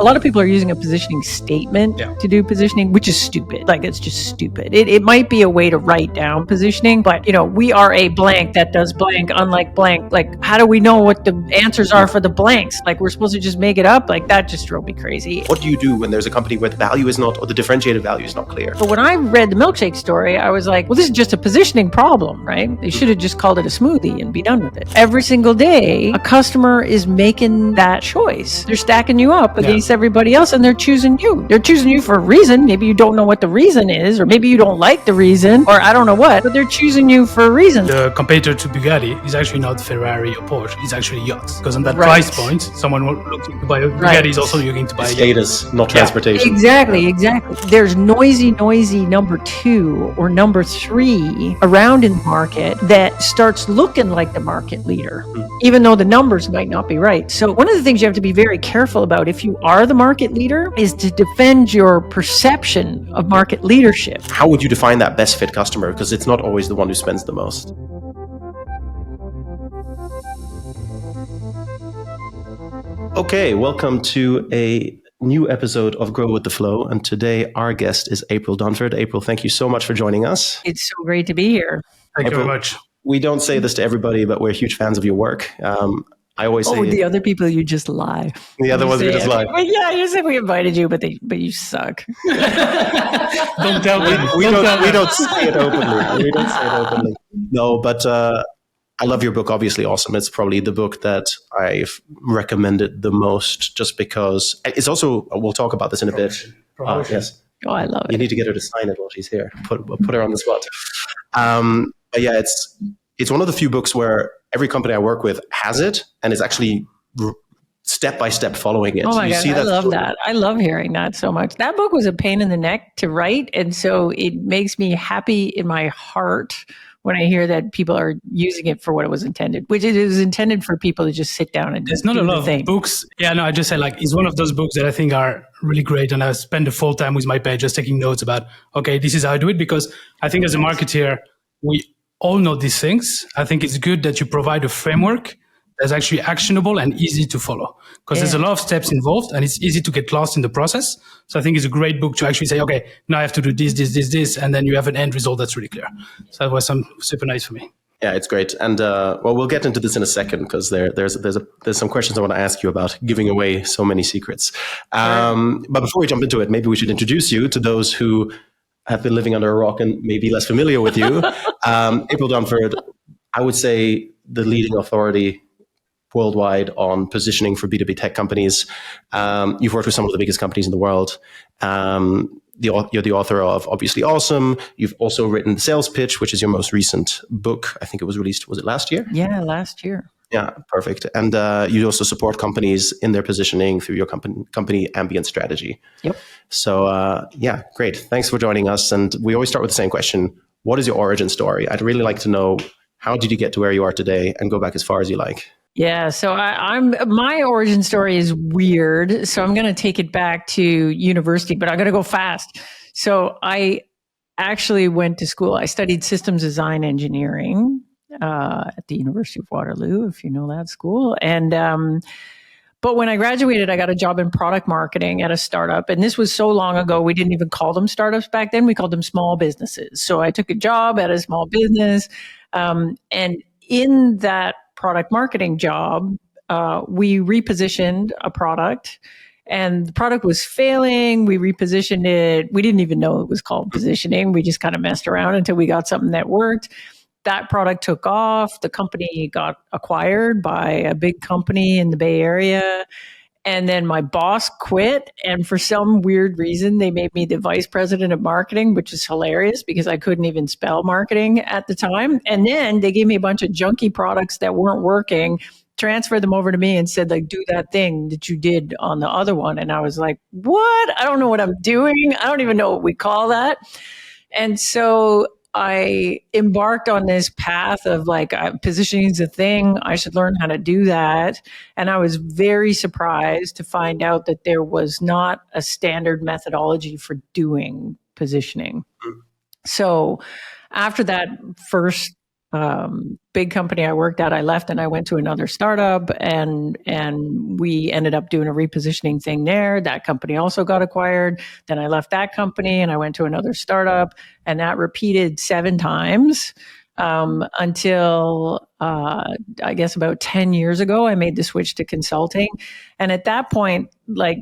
A lot of people are using a positioning statement to do positioning, which is stupid. Like, it's just stupid. It might be a way to write down positioning, but we are a blank that does blank, unlike blank. Like, how do we know what the answers are for the blanks? Like, we're supposed to just make it up? Like, that just drove me crazy. What do you do when there's a company where the value is not, or the differentiated value is not clear? But when I read the milkshake story, I was like, well, this is just a positioning problem, right? They should have just called it a smoothie and be done with it. Every single day, a customer is making that choice. They're stacking you up against everybody else, and they're choosing you. They're choosing you for a reason. Maybe you don't know what the reason is, or maybe you don't like the reason, or I don't know what, but they're choosing you for a reason. The competitor to Bugatti is actually not Ferrari or Porsche, it's actually yachts. Because on that price point, someone looking to buy a Bugatti is also looking to buy status, not transportation. Exactly. There's noisy number 2 or number 3 around in the market that starts looking like the market leader, even though the numbers might not be right. So one of the things you have to be very careful about if you are the market leader is to defend your perception of market leadership. How would you define that best fit customer? Because it's not always the one who spends the most. Okay, welcome to a new episode of Grow with the Flow. And today our guest is April Dunford. April, thank you so much for joining us. It's so great to be here. Thank you very much. We don't say this to everybody, but we're huge fans of your work. I always say the other people, you just lie. The other ones, you just lie. Well, yeah, you said we invited you, but you suck. Don't tell me. We don't say it openly. No, but I love your book, obviously. Awesome. It's probably the book that I've recommended the most, just because it's also, we'll talk about this in a bit. Yes. Oh, I love it. You need to get her to sign it while she's here. Put her on the spot. But yeah, it's one of the few books where every company I work with has it, and is actually step by step following it. Oh my God, I love that. I love hearing that so much. That book was a pain in the neck to write, and so it makes me happy in my heart when I hear that people are using it for what it was intended, which it was intended for people to just sit down and There's not a lot of books. Yeah, no, I just say it's one of those books that I think are really great. And I spend the full time with my page just taking notes about, okay, this is how I do it. Because I think as a marketeer, we all know these things. I think it's good that you provide a framework that's actually actionable and easy to follow, because there's a lot of steps involved and it's easy to get lost in the process. So I think it's a great book to actually say, okay, now I have to do this, and then you have an end result that's really clear. So that was super nice for me. Yeah, it's great. And well, we'll get into this in a second, because there's some questions I want to ask you about giving away so many secrets. But before we jump into it, maybe we should introduce you to those who have been living under a rock and maybe less familiar with you. April Dunford, I would say the leading authority worldwide on positioning for B2B tech companies. You've worked with some of the biggest companies in the world. You're the author of, obviously, Awesome. You've also written The Sales Pitch, which is your most recent book. I think it was released, was it last year? Yeah, last year. Yeah, perfect. And you also support companies in their positioning through your company ambient strategy. Yep. So yeah, great. Thanks for joining us. And we always start with the same question. What is your origin story? I'd really like to know, how did you get to where you are today, and go back as far as you like? Yeah, so my origin story is weird. So I'm going to take it back to university, but I'm going to go fast. So I actually went to school. I studied systems design engineering at the University of Waterloo, if you know that school. And but when I graduated, I got a job in product marketing at a startup. And this was so long ago, we didn't even call them startups back then. We called them small businesses. So I took a job at a small business. And in that product marketing job, we repositioned a product, and the product was failing. We repositioned it. We didn't even know it was called positioning. We just kind of messed around until we got something that worked. That product took off. The company got acquired by a big company in the Bay Area. And then my boss quit. And for some weird reason, they made me the vice president of marketing, which is hilarious because I couldn't even spell marketing at the time. And then they gave me a bunch of junky products that weren't working, transferred them over to me and said, do that thing that you did on the other one. And I was like, what? I don't know what I'm doing. I don't even know what we call that. And so I embarked on this path of positioning is a thing. I should learn how to do that. And I was very surprised to find out that there was not a standard methodology for doing positioning. So after that first big company I worked at, I left and I went to another startup, and we ended up doing a repositioning thing there. That company also got acquired. Then I left that company and I went to another startup, and that repeated 7 times until I guess about 10 years ago, I made the switch to consulting. And at that point, like,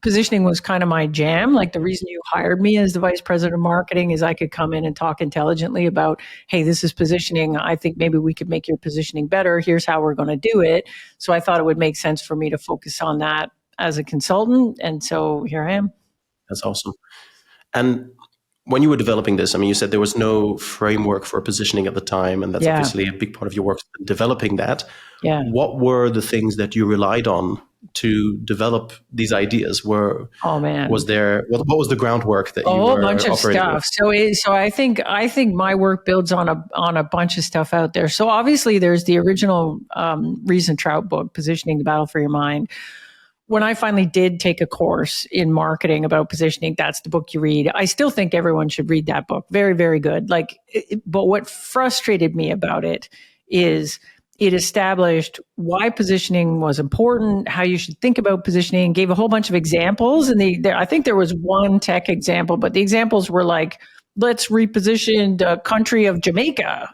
positioning was kind of my jam. Like, the reason you hired me as the vice president of marketing is I could come in and talk intelligently about, hey, this is positioning. I think maybe we could make your positioning better. Here's how we're going to do it. So I thought it would make sense for me to focus on that as a consultant. And so here I am. That's awesome. And when you were developing this, I mean, you said there was no framework for positioning at the time, and that's obviously a big part of your work, developing that. Yeah. What were the things that you relied on to develop these ideas? Was there what was the groundwork that you were a bunch of stuff. With? So I think my work builds on a bunch of stuff out there. So obviously there's the original Rees and Trout book, Positioning: The Battle for Your Mind. When I finally did take a course in marketing about positioning, that's the book you read. I still think everyone should read that book. Very, very good. But what frustrated me about it is it established why positioning was important, how you should think about positioning, gave a whole bunch of examples. And I think there was one tech example, but the examples were like, let's reposition the country of Jamaica,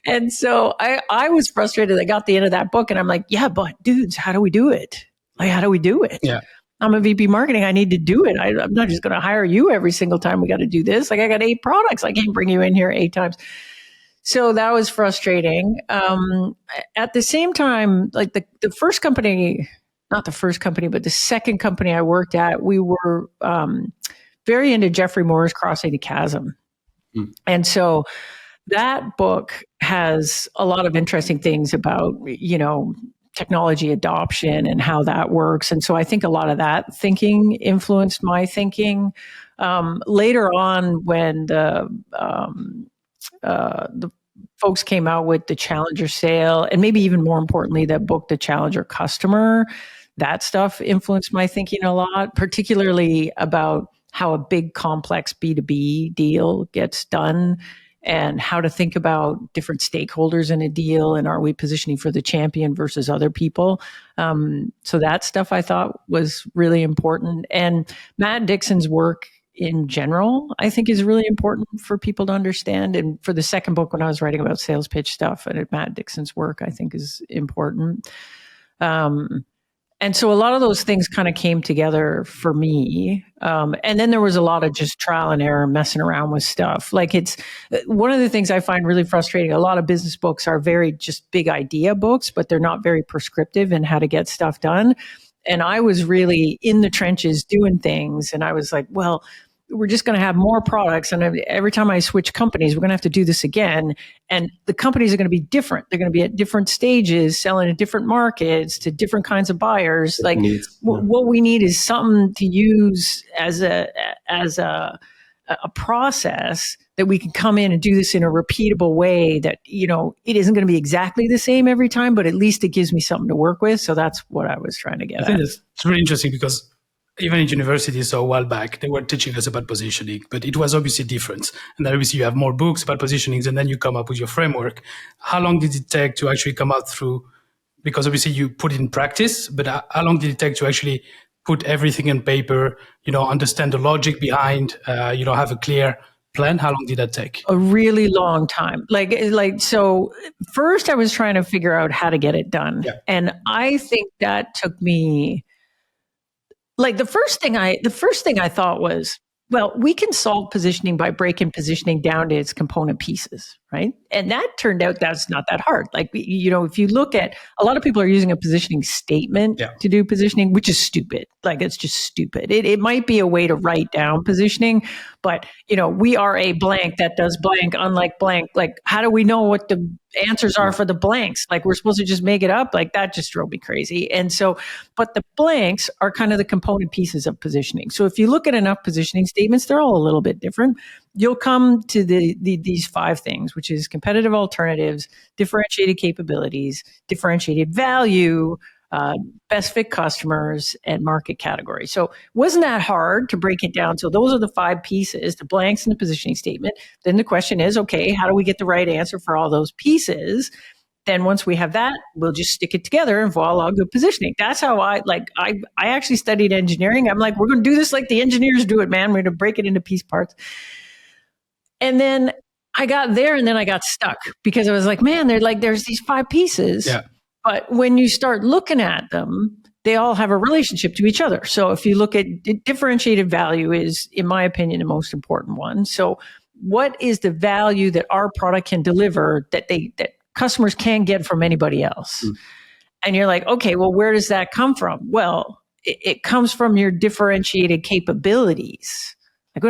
And so I was frustrated. I got the end of that book and I'm like, yeah, but dudes, how do we do it? Like, how do we do it? Yeah. I'm a VP marketing. I need to do it. I'm not just going to hire you every single time we got to do this. Like, I got 8 products. I can't bring you in here 8 times. So that was frustrating. At the same time, like the first company, not the first company, but the second company I worked at, we were very into Jeffrey Moore's Crossing the Chasm. And so that book has a lot of interesting things about, technology adoption and how that works. And so I think a lot of that thinking influenced my thinking. Later on, when the folks came out with the Challenger sale, and maybe even more importantly, that book, The Challenger Customer, that stuff influenced my thinking a lot, particularly about how a big complex B2B deal gets done and how to think about different stakeholders in a deal. And are we positioning for the champion versus other people? So that stuff I thought was really important. And Matt Dixon's work in general, I think, is really important for people to understand. And for the second book, when I was writing about sales pitch stuff, and Matt Dixon's work, I think, is important. And so a lot of those things kind of came together for me. And then there was a lot of just trial and error, messing around with stuff. Like, it's one of the things I find really frustrating. A lot of business books are very just big idea books, but they're not very prescriptive in how to get stuff done. And I was really in the trenches doing things. And I was like, well, we're just going to have more products. And every time I switch companies, we're going to have to do this again. And the companies are going to be different. They're going to be at different stages, selling in different markets to different kinds of buyers. Like, what we need is something to use as a process that we can come in and do this in a repeatable way that, it isn't going to be exactly the same every time, but at least it gives me something to work with. So that's what I was trying to get at. I think it's really interesting because even in university, so a while back, they were teaching us about positioning, but it was obviously different. And then obviously you have more books about positionings, and then you come up with your framework. How long did it take to actually come out through, because obviously you put it in practice, but how long did it take to actually put everything on paper, understand the logic behind, have a clear plan? How long did that take? A really long time. So first I was trying to figure out how to get it done. Yeah. And I think that took me, the first thing I thought was, well, we can solve positioning by breaking positioning down to its component pieces, right? And that turned out that's not that hard. If you look at, a lot of people are using a positioning statement to do positioning, which is stupid. It's just stupid. It might be a way to write down positioning, but we are a blank that does blank, unlike blank. How do we know what the answers are for the blanks? We're supposed to just make it up? That just drove me crazy. And so, but the blanks are kind of the component pieces of positioning. So if you look at enough positioning statements, they're all a little bit different. You'll come to these 5 things, which is competitive alternatives, differentiated capabilities, differentiated value, best fit customers, and market category. So wasn't that hard to break it down? So those are the 5 pieces, the blanks in the positioning statement. Then the question is, okay, how do we get the right answer for all those pieces? Then once we have that, we'll just stick it together and voila, good positioning. That's how I actually studied engineering. I'm like, we're going to do this like the engineers do it, man. We're going to break it into piece parts. And then I got there and then I got stuck because I was like, man, there's these 5 pieces. Yeah. But when you start looking at them, they all have a relationship to each other. So if you look at differentiated value is, in my opinion, the most important one. So what is the value that our product can deliver that customers can't get from anybody else? And you're like, okay, well, where does that come from? Well, it comes from your differentiated capabilities. Like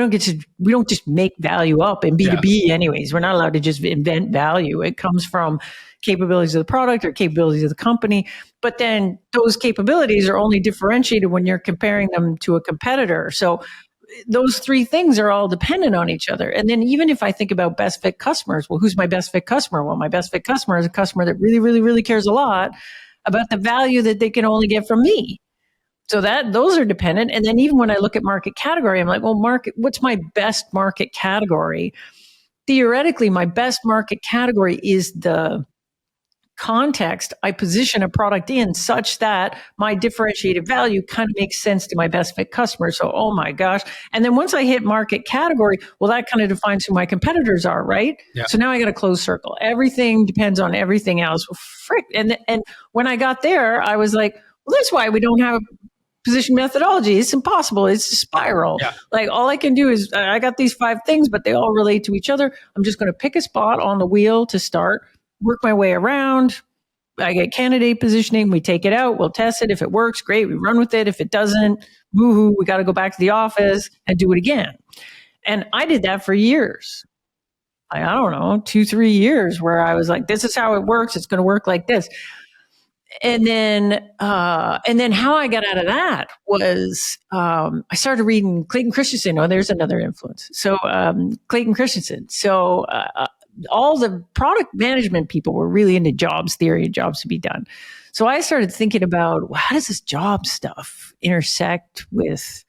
we don't just make value up in B2B anyways. We're not allowed to just invent value. It comes from capabilities of the product or capabilities of the company. But then those capabilities are only differentiated when you're comparing them to a competitor. So those 3 things are all dependent on each other. And then even if I think about best fit customers, well, who's my best fit customer? Well, my best fit customer is a customer that really, really, really cares a lot about the value that they can only get from me. So those are dependent. And then even when I look at market category, I'm like, well, what's my best market category? Theoretically, my best market category is the context I position a product in such that my differentiated value kind of makes sense to my best fit customer. So, oh my gosh. And then once I hit market category, well, that kind of defines who my competitors are, right? Yeah. So now I got a closed circle. Everything depends on everything else. Well, frick. And when I got there, I was like, well, that's why we don't have position methodology. It's impossible. It's a spiral. Yeah. Like all I can do is I got these 5 things, but they all relate to each other. I'm just going to pick a spot on the wheel to start, work my way around. I get candidate positioning. We take it out. We'll test it. If it works, great. We run with it. If it doesn't, woohoo, we got to go back to the office and do it again. And I did that for years. I don't know, 2-3 years where I was like, this is how it works. It's going to work like this. And then how I got out of that was I started reading Clayton Christensen. Oh, there's another influence. So Clayton Christensen. So all the product management people were really into jobs theory, jobs to be done. So I started thinking about, well, how does this job stuff intersect with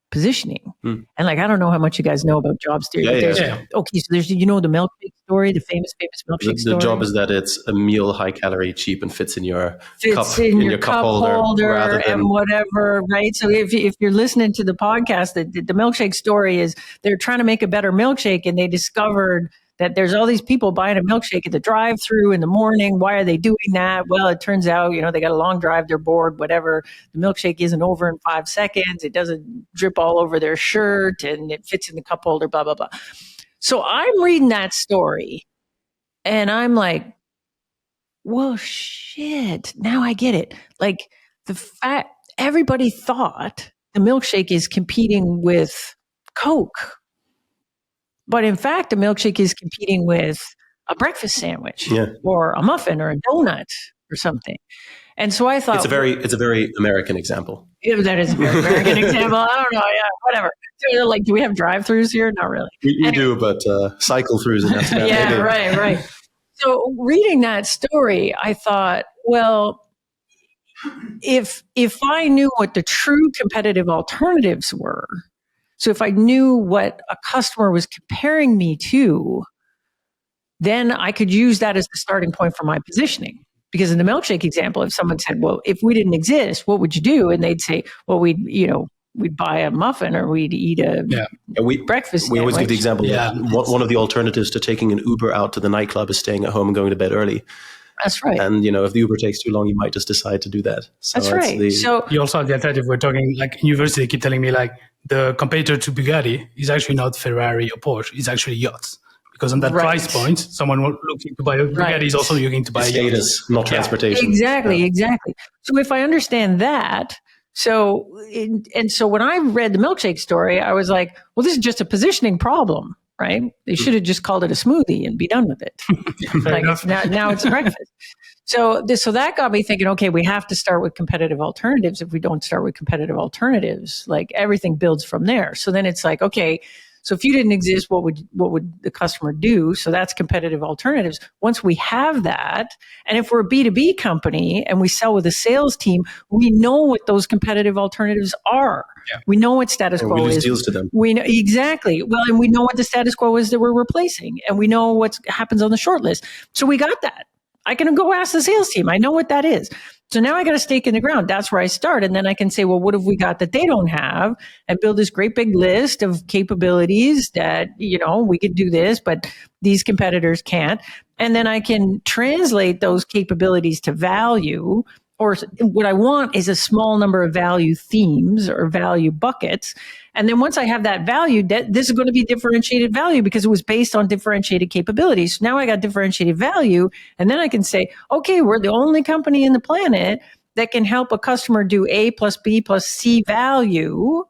positioning? And like, I don't know how much you guys know about jobs theory. Okay, so there's, the milkshake story, the famous milkshake story. The job is that it's a meal, high calorie, cheap, and fits in your cup holder and whatever, right? So if you're listening to the podcast, the milkshake story is they're trying to make a better milkshake, and they discovered that there's all these people buying a milkshake at the drive-through in the morning. Why are they doing that? Well, it turns out, they got a long drive, they're bored, whatever. The milkshake isn't over in 5 seconds. It doesn't drip all over their shirt, and it fits in the cup holder, blah, blah, blah. So I'm reading that story, and I'm like, well, shit, now I get it. Like, the fact everybody thought the milkshake is competing with Coke. But in fact, a milkshake is competing with a breakfast sandwich or a muffin or a donut or something. And so I thought... It's a very American example. Yeah, that is a very American example. I don't know. Yeah, whatever. So like, do we have drive-thrus here? Not really. We do, but cycle-throughs in Amsterdam. Yeah, right. So reading that story, I thought, well, if I knew what the true competitive alternatives were, so if I knew what a customer was comparing me to, then I could use that as the starting point for my positioning. Because in the milkshake example, if someone said, well, if we didn't exist, what would you do? And they'd say, well, we'd buy a muffin or we'd eat a breakfast sandwich. We always give the example that one of the alternatives to taking an Uber out to the nightclub is staying at home and going to bed early. That's right. And, if the Uber takes too long, you might just decide to do that. So that's right. So you also have the alternative. We're talking like university, they keep telling me like the competitor to Bugatti is actually not Ferrari or Porsche. It's actually yachts. Because on that price point, someone looking to buy a Bugatti is also looking to buy a yacht. Status, not transportation. Exactly. So if I understand that, so when I read the milkshake story, I was like, well, this is just a positioning problem. Right? They should have just called it a smoothie and be done with it. Like now it's a breakfast. So that got me thinking, okay, we have to start with competitive alternatives. If we don't start with competitive alternatives, like everything builds from there. So then it's like, okay, So if you didn't exist, what would the customer do? So that's competitive alternatives. Once we have that, and if we're a B2B company and we sell with a sales team, we know what those competitive alternatives are. Yeah. We know what status quo we lose is. deals to them. We know exactly. Well, and we know what the status quo is that we're replacing, and we know what happens on the short list. So we got that. I can go ask the sales team. I know what that is. So now I got a stake in the ground. That's where I start. And then I can say, well, what have we got that they don't have? And build this great big list of capabilities that, we could do this, but these competitors can't. And then I can translate those capabilities to value, or what I want is a small number of value themes or value buckets. And then once I have that value, this is going to be differentiated value because it was based on differentiated capabilities. Now I got differentiated value. And then I can say, okay, we're the only company in the planet that can help a customer do A plus B plus C value.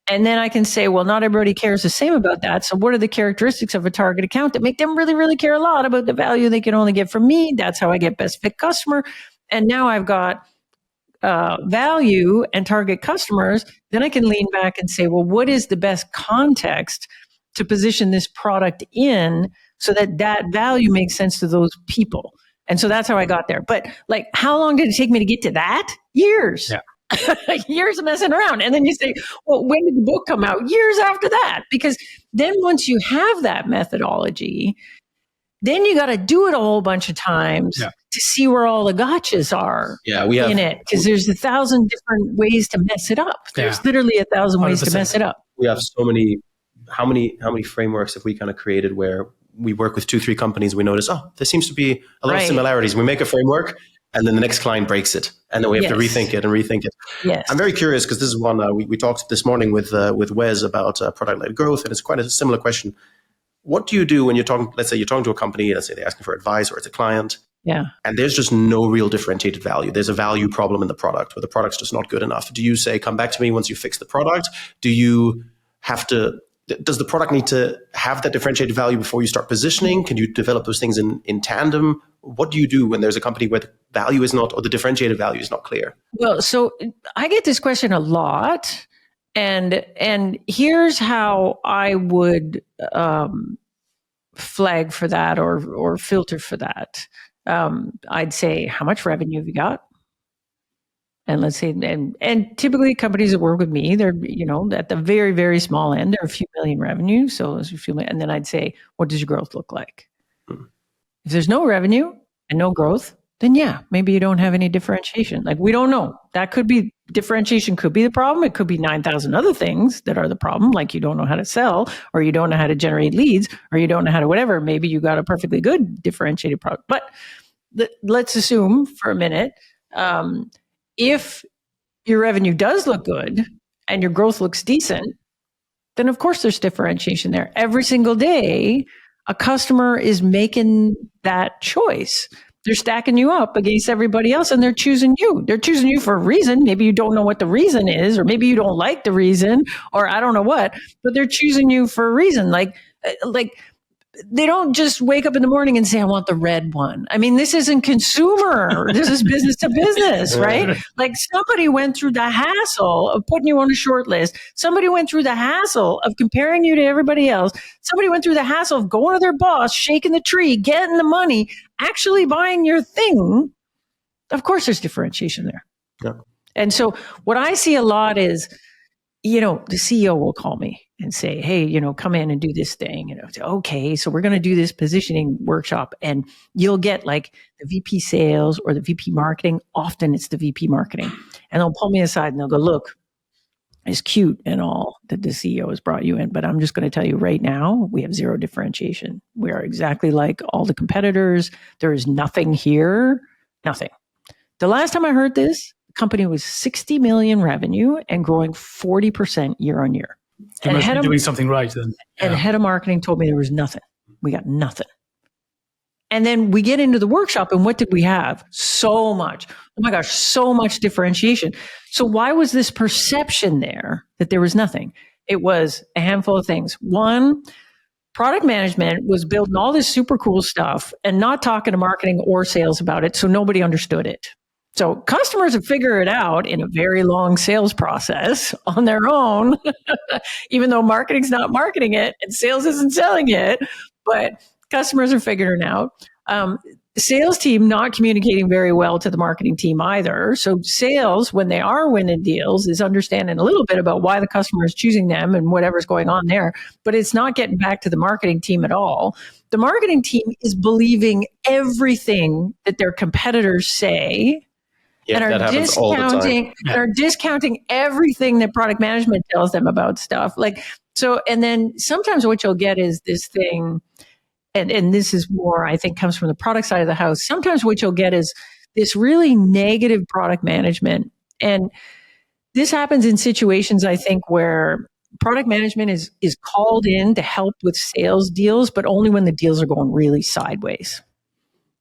And then I can say, well, not everybody cares the same about that. So what are the characteristics of a target account that make them really, really care a lot about the value they can only get from me? That's how I get best fit customer. And now I've got value and target customers. Then I can lean back and say, well, what is the best context to position this product in so that value makes sense to those people? And so that's how I got there. But like, how long did it take me to get to that? Years. Yeah. Years of messing around. And then you say, well, when did the book come out? Years after that. Because then once you have that methodology, then you got to do it a whole bunch of times to see where all the gotchas are in it. Because there's 1,000 different ways to mess it up. There's literally 1,000 ways to mess it up. We have so many, how many frameworks have we kind of created where we work with 2-3 companies, we notice, there seems to be a lot of similarities. We make a framework and then the next client breaks it. And then we have to rethink it and rethink it. Yes. I'm very curious because this is one we talked this morning with Wes about product-led growth. And it's quite a similar question. What do you do when you're talking, let's say you're talking to a company, let's say they're asking for advice or it's a client, and there's just no real differentiated value. There's a value problem in the product where the product's just not good enough. Do you say, come back to me once you fix the product? Do you have to, does the product need to have that differentiated value before you start positioning? Can you develop those things in tandem? What do you do when there's a company where the value is not, or the differentiated value is not clear? Well, so I get this question a lot. And here's how I would flag for that or filter for that. I'd say, how much revenue have you got? And let's say, and typically companies that work with me, they're, at the very, very small end, they're a few million revenue. So it's a few million, and then I'd say, what does your growth look like? If there's no revenue and no growth, then maybe you don't have any differentiation. Like, we don't know. That could be, differentiation could be the problem. It could be 9,000 other things that are the problem. Like you don't know how to sell, or you don't know how to generate leads, or you don't know how to whatever. Maybe you got a perfectly good differentiated product. But let's assume for a minute, if your revenue does look good and your growth looks decent, then of course there's differentiation there. Every single day, a customer is making that choice. They're stacking you up against everybody else and they're choosing you. They're choosing you for a reason. Maybe you don't know what the reason is, or maybe you don't like the reason, or I don't know what, but they're choosing you for a reason. Like they don't just wake up in the morning and say, I want the red one. I mean, this isn't consumer. This is business to business, right? Like somebody went through the hassle of putting you on a short list. Somebody went through the hassle of comparing you to everybody else. Somebody went through the hassle of going to their boss, shaking the tree, getting the money, actually buying your thing. Of course, there's differentiation there. Yeah. And so what I see a lot is, the CEO will call me and say, hey, come in and do this thing. Say, okay, so we're going to do this positioning workshop, and you'll get like the VP sales or the VP marketing. Often it's the VP marketing. And they'll pull me aside and they'll go, look, it's cute and all that the CEO has brought you in, but I'm just going to tell you right now, we have zero differentiation. We are exactly like all the competitors. There is nothing here, nothing. The last time I heard this, the company was 60 million revenue and growing 40% year on year. You must be doing something right then. And the head of marketing told me there was nothing. We got nothing. And then we get into the workshop, and what did we have? So much. Oh my gosh, so much differentiation. So why was this perception there that there was nothing? It was a handful of things. One, product management was building all this super cool stuff and not talking to marketing or sales about it, so nobody understood it. So customers have figured it out in a very long sales process on their own, even though marketing's not marketing it and sales isn't selling it, but customers are figuring it out. The sales team not communicating very well to the marketing team either. So sales, when they are winning deals, is understanding a little bit about why the customer is choosing them and whatever's going on there, but it's not getting back to the marketing team at all. The marketing team is believing everything that their competitors say. Yeah, And that happens all the time. and are discounting everything that product management tells them about stuff. Like, so, and then sometimes what you'll get is this thing, and this is more, I think, comes from the product side of the house. Sometimes what you'll get is this really negative product management. And this happens in situations, I think, where product management is called in to help with sales deals, but only when the deals are going really sideways.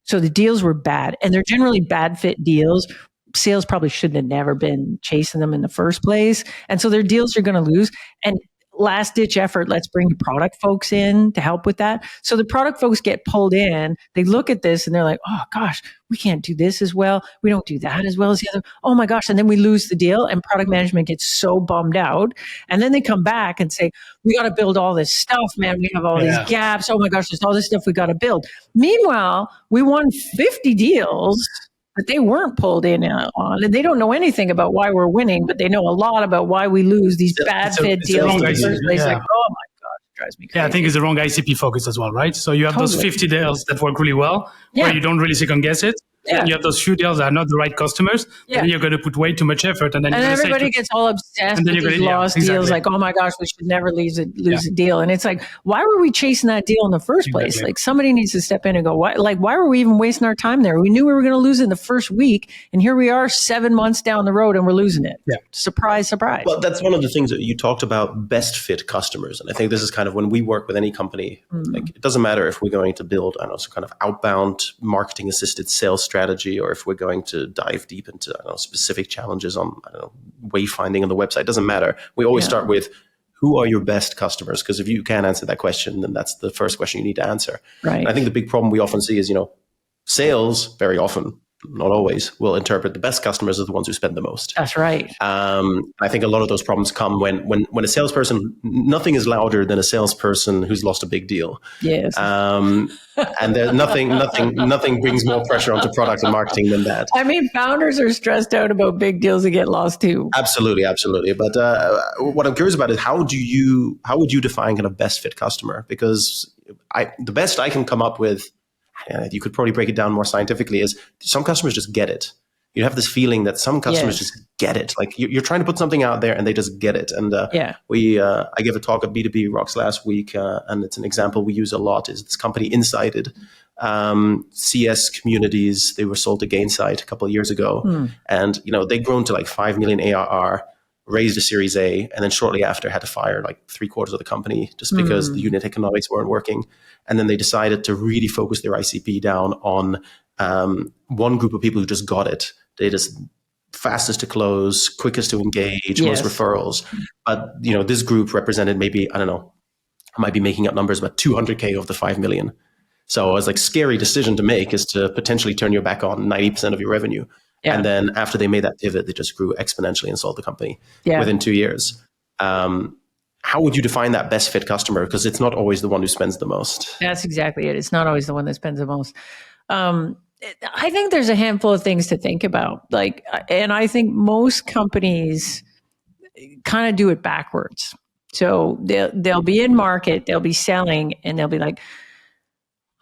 So the deals were bad, and they're generally bad fit deals. Sales probably shouldn't have never been chasing them in the first place. And so their deals are going to lose. And last ditch effort, let's bring the product folks in to help with that. So the product folks get pulled in. They look at this and they're like, oh gosh, we can't do this as well. We don't do that as well as the other. Oh my gosh. And then we lose the deal, and product management gets so bummed out. And then they come back and say, we got to build all this stuff, man. We have all these gaps. Oh my gosh, there's all this stuff we got to build. Meanwhile, we won 50 deals that they weren't pulled in on, and they don't know anything about why we're winning, but they know a lot about why we lose these bad fit deals in the first place. Like, oh my God, it drives me crazy. Yeah, I think it's the wrong ICP focus as well, right? So you have those 50 deals that work really well, where you don't really second guess it. Yeah. And you have those few deals that are not the right customers, and you're going to put way too much effort. And then everybody gets all obsessed with these lost deals, like, oh my gosh, we should never lose a deal. And it's like, why were we chasing that deal in the first place? Like, somebody needs to step in and go, why were we even wasting our time there? We knew we were going to lose in the first week, and here we are 7 months down the road and we're losing it. Yeah. Surprise, surprise. Well, that's one of the things that you talked about, best fit customers. And I think this is kind of when we work with any company, like, it doesn't matter if we're going to build, I don't know, some kind of outbound marketing assisted sales strategy, or if we're going to dive deep into, I don't know, specific challenges on, I don't know, wayfinding on the website. It doesn't matter. We always start with, who are your best customers? Because if you can't answer that question, then that's the first question you need to answer. Right. And I think the big problem we often see is, sales very often, not always, will interpret the best customers as the ones who spend the most. That's right. I think a lot of those problems come when a salesperson, nothing is louder than a salesperson who's lost a big deal. Yes. And there's nothing brings more pressure onto product and marketing than that. I mean, founders are stressed out about big deals that get lost too. Absolutely. But what I'm curious about is how would you define kind of best fit customer? Because the best I can come up with, you could probably break it down more scientifically, is some customers just get it. You have this feeling that some customers just get it. Like, you're trying to put something out there and they just get it. And I gave a talk at B2B Rocks last week, and it's an example we use a lot, is this company Insighted, CS communities. They were sold to Gainsight a couple of years ago. And, they'd grown to like 5 million ARR, raised a Series A, and then shortly after had to fire like 3/4 of the company just because the unit economics weren't working. And then they decided to really focus their ICP down on one group of people who just got it. They just fastest to close, quickest to engage, most referrals. But, this group represented maybe, I don't know, I might be making up numbers, but 200K of the 5 million. So it's like scary decision to make, is to potentially turn your back on 90% of your revenue. Yeah. And then after they made that pivot, they just grew exponentially and sold the company within 2 years. How would you define that best fit customer? Because it's not always the one who spends the most. That's exactly it. It's not always the one that spends the most. I think there's a handful of things to think about. And I think most companies kind of do it backwards. So they'll be in market, they'll be selling, and they'll be like,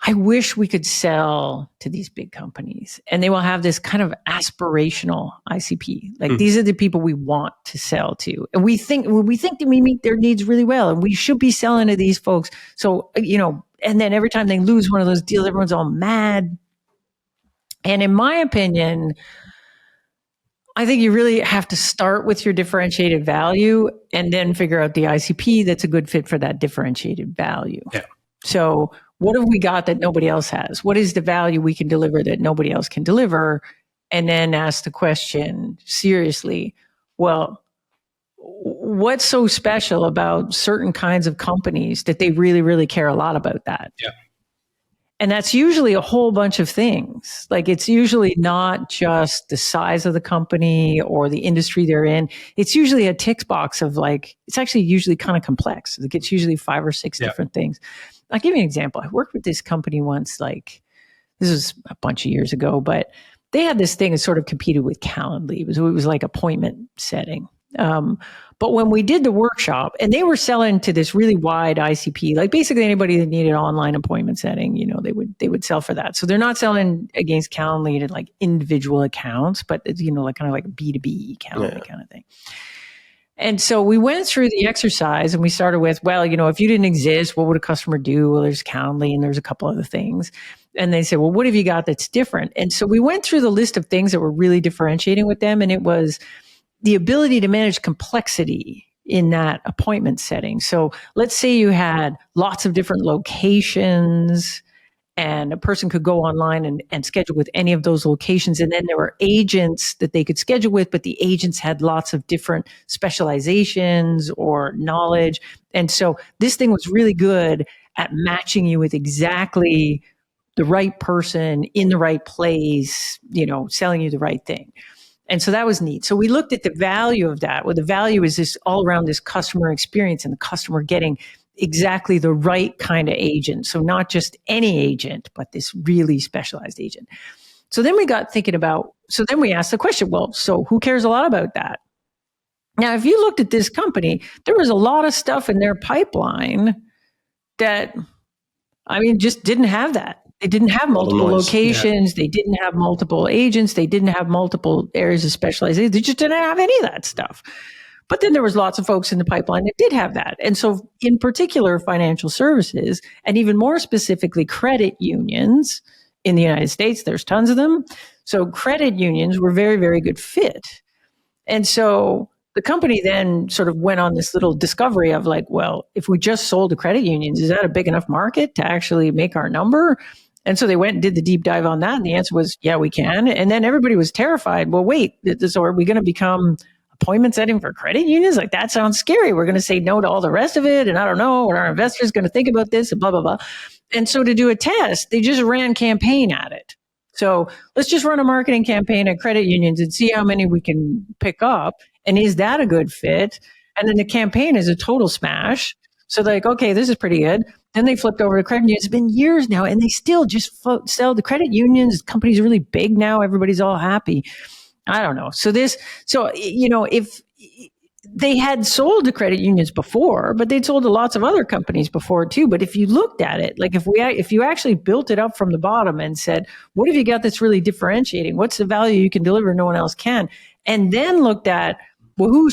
I wish we could sell to these big companies. And they will have this kind of aspirational ICP. Like, these are the people we want to sell to. And we think that we meet their needs really well, and we should be selling to these folks. So, and then every time they lose one of those deals, everyone's all mad. And in my opinion, I think you really have to start with your differentiated value and then figure out the ICP that's a good fit for that differentiated value. Yeah. So what have we got that nobody else has? What is the value we can deliver that nobody else can deliver? And then ask the question seriously, well, what's so special about certain kinds of companies that they really, really care a lot about that? Yeah. And that's usually a whole bunch of things. Like it's usually not just the size of the company or the industry they're in. It's usually a tick box of like, it's actually usually kind of complex. It's usually 5 or 6 different things. I'll give you an example. I worked with this company once, like this was a bunch of years ago, but they had this thing that sort of competed with Calendly. It was like appointment setting. But when we did the workshop, and they were selling to this really wide ICP, like basically anybody that needed online appointment setting, you know, they would sell for that. So they're not selling against Calendly to like individual accounts, but it's, you know, like kind of like a B2B Calendly kind of thing. And so we went through the exercise and we started with, well, you know, if you didn't exist, what would a customer do? Well, there's Calendly and there's a couple other things. And they said, well, what have you got that's different? And so we went through the list of things that were really differentiating with them. And it was the ability to manage complexity in that appointment setting. So let's say you had lots of different locations and a person could go online and schedule with any of those locations. And then there were agents that they could schedule with, but the agents had lots of different specializations or knowledge. And so this thing was really good at matching you with exactly the right person in the right place, you know, selling you the right thing. And so that was neat. So we looked at the value of that. Well, the value is this all around this customer experience and the customer getting exactly the right kind of agent. So not just any agent, but this really specialized agent. So then we got thinking about, so then we asked the question, well, so who cares a lot about that? Now, if you looked at this company, there was a lot of stuff in their pipeline that, I mean, just didn't have that. They didn't have multiple locations. Yeah. They didn't have multiple agents. They didn't have multiple areas of specialization. They just didn't have any of that stuff. But then there was lots of folks in the pipeline that did have that. And so in particular, financial services, and even more specifically, credit unions in the United States, there's tons of them. So credit unions were very, very good fit. And so the company then sort of went on this little discovery of like, well, if we just sold to credit unions, is that a big enough market to actually make our number? And so they went and did the deep dive on that. And the answer was, yeah, we can. And then everybody was terrified. Well, wait, so are we going to become appointment setting for credit unions? Like, that sounds scary. We're going to say no to all the rest of it. And I don't know what our investors going to think about this and blah, blah, blah. And so to do a test, they just ran campaign at it. So let's just run a marketing campaign at credit unions and see how many we can pick up. And is that a good fit? And then the campaign is a total smash. So they're like, okay, this is pretty good. Then they flipped over to credit unions. It's been years now, and they still just sell to credit unions. Companies are really big now. Everybody's all happy. I don't know. So you know, if they had sold to credit unions before, but they'd sold to lots of other companies before too. But if you looked at it, like if you actually built it up from the bottom and said, what have you got that's really differentiating? What's the value you can deliver no one else can? And then looked at, well, who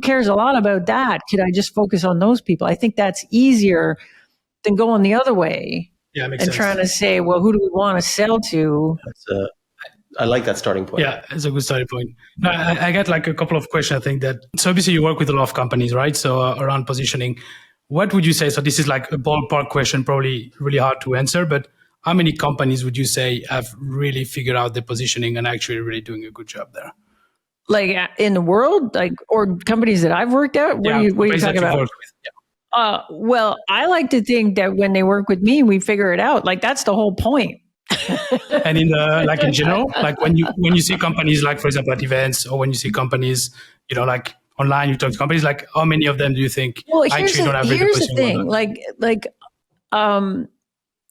cares a lot about that? Could I just focus on those people? I think that's easier than going the other way and sense. Trying to say, well, who do we want to sell to? I like that starting point. Yeah, it's a good starting point. No, I got like a couple of questions. I think that, so obviously you work with a lot of companies, right? So around positioning, what would you say? So this is like a ballpark question, probably really hard to answer, but how many companies would you say have really figured out the positioning and actually really doing a good job there? Like in the world, like, or companies that I've worked at? What are you talking about? Yeah. Well, I like to think that when they work with me, we figure it out. Like, that's the whole point. And in like in general, like when you see companies, like for example at events, or when you see companies, you know, like online, you talk to companies, like how many of them do you think actually don't have here's the thing,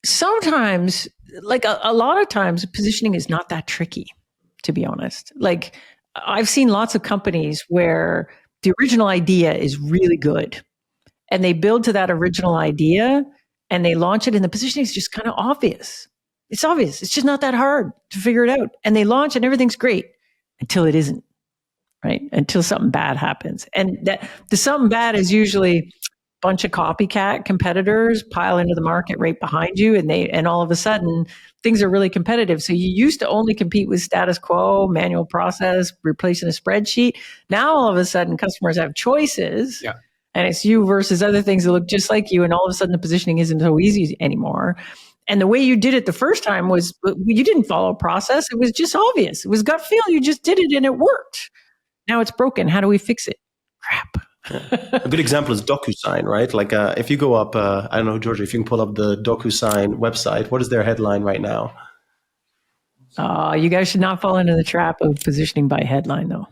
sometimes, like a lot of times, positioning is not that tricky, to be honest. Like, I've seen lots of companies where the original idea is really good and they build to that original idea and they launch it, and the positioning is just kind of obvious. It's obvious. It's just not that hard to figure it out. And they launch and everything's great until it isn't, right? Until something bad happens. And the something bad is usually a bunch of copycat competitors pile into the market right behind you, and all of a sudden things are really competitive. So you used to only compete with status quo, manual process, replacing a spreadsheet. Now all of a sudden customers have choices. Yeah. And it's you versus other things that look just like you. And all of a sudden the positioning isn't so easy anymore. And the way you did it the first time was you didn't follow a process. It was just obvious. It was gut feel. You just did it and it worked. Now it's broken. How do we fix it? Crap. A good example is DocuSign, right? Like if you go up, I don't know, Georgia, if you can pull up the DocuSign website, what is their headline right now? You guys should not fall into the trap of positioning by headline, though.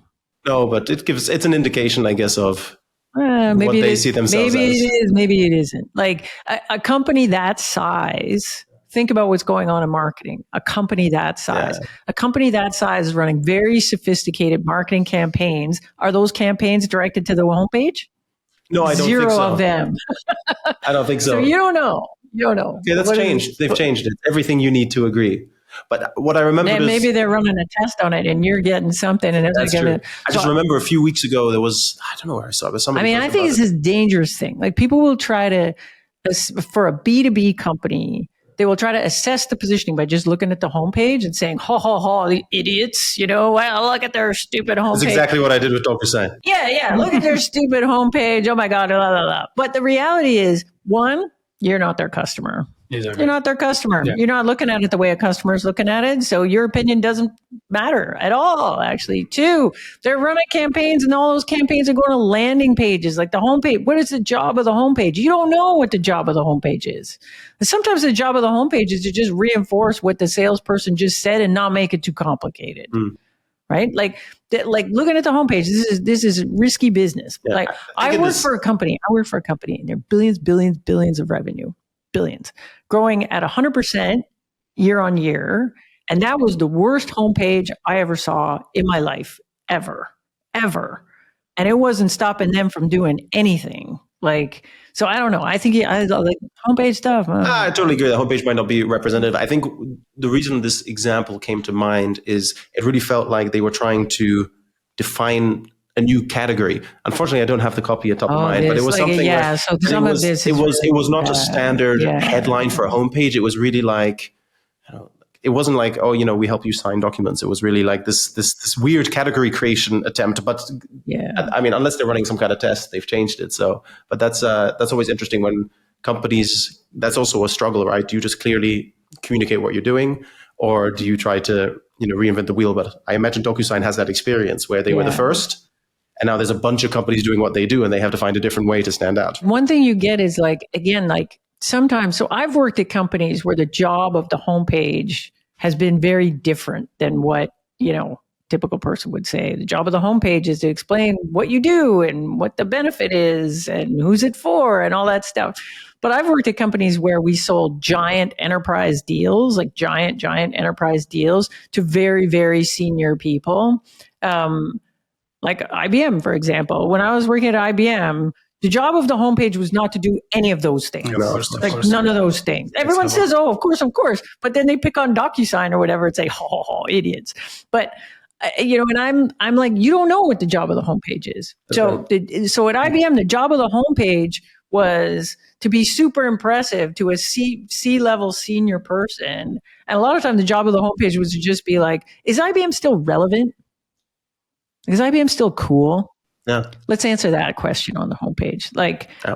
No, but it's an indication, I guess, of maybe what they see themselves maybe as. Maybe it is, maybe it isn't. Like a company that size, think about what's going on in marketing. A company that size is running very sophisticated marketing campaigns. Are those campaigns directed to the homepage? No, I don't Zero think so. of them. I don't think so. So you don't know. Okay, that's changed. They've changed it. Everything you need to agree. But what I remember is... Maybe they're running a test on it and you're getting something. And that's true. I just remember a few weeks ago, there was, I don't know where I saw it, but somebody... I think it's this dangerous thing. Like people will try to, for a B2B company, they will try to assess the positioning by just looking at the homepage and saying, the idiots, well, look at their stupid homepage. That's exactly what I did with DocuSign. Yeah, look at their stupid homepage. Oh my God, blah, blah, blah. But the reality is, one, you're not their customer. Exactly. You're not their customer. Yeah. You're not looking at it the way a customer is looking at it. So your opinion doesn't matter at all, actually. Two, they're running campaigns and all those campaigns are going to landing pages like the homepage. What is the job of the homepage? You don't know what the job of the homepage is. And sometimes the job of the homepage is to just reinforce what the salesperson just said and not make it too complicated. Right? Like looking at the homepage, this is risky business. Yeah, like I work for a company and they're billions of revenue. Billions, growing at 100% year on year. And that was the worst homepage I ever saw in my life, ever. And it wasn't stopping them from doing anything. Like, so I don't know. I think I like homepage stuff. I totally agree. The homepage might not be representative. I think the reason this example came to mind is it really felt like they were trying to define a new category. Unfortunately, I don't have the copy at top of mind, but it was like something. Yeah, so some of this it was not a standard headline for a homepage. It was really like, it wasn't like, we help you sign documents. It was really like this weird category creation attempt. But I mean, unless they're running some kind of test, they've changed it. So, but that's always interesting when companies. That's also a struggle, right? Do you just clearly communicate what you're doing, or do you try to reinvent the wheel? But I imagine DocuSign has that experience where they were the first. And now there's a bunch of companies doing what they do and they have to find a different way to stand out. One thing you get is sometimes, so I've worked at companies where the job of the homepage has been very different than what, typical person would say. The job of the homepage is to explain what you do and what the benefit is and who's it for and all that stuff. But I've worked at companies where we sold giant enterprise deals, like giant enterprise deals to very, very senior people. Like IBM, for example. When I was working at IBM, the job of the homepage was not to do any of those things. None of those things. Everyone says, of course. But then they pick on DocuSign or whatever and say, idiots. But, and I'm like, you don't know what the job of the homepage is. So at IBM, the job of the homepage was to be super impressive to a C-level senior person. And a lot of times the job of the homepage was to just be like, is IBM still relevant? Is IBM still cool? Yeah. Let's answer that question on the homepage.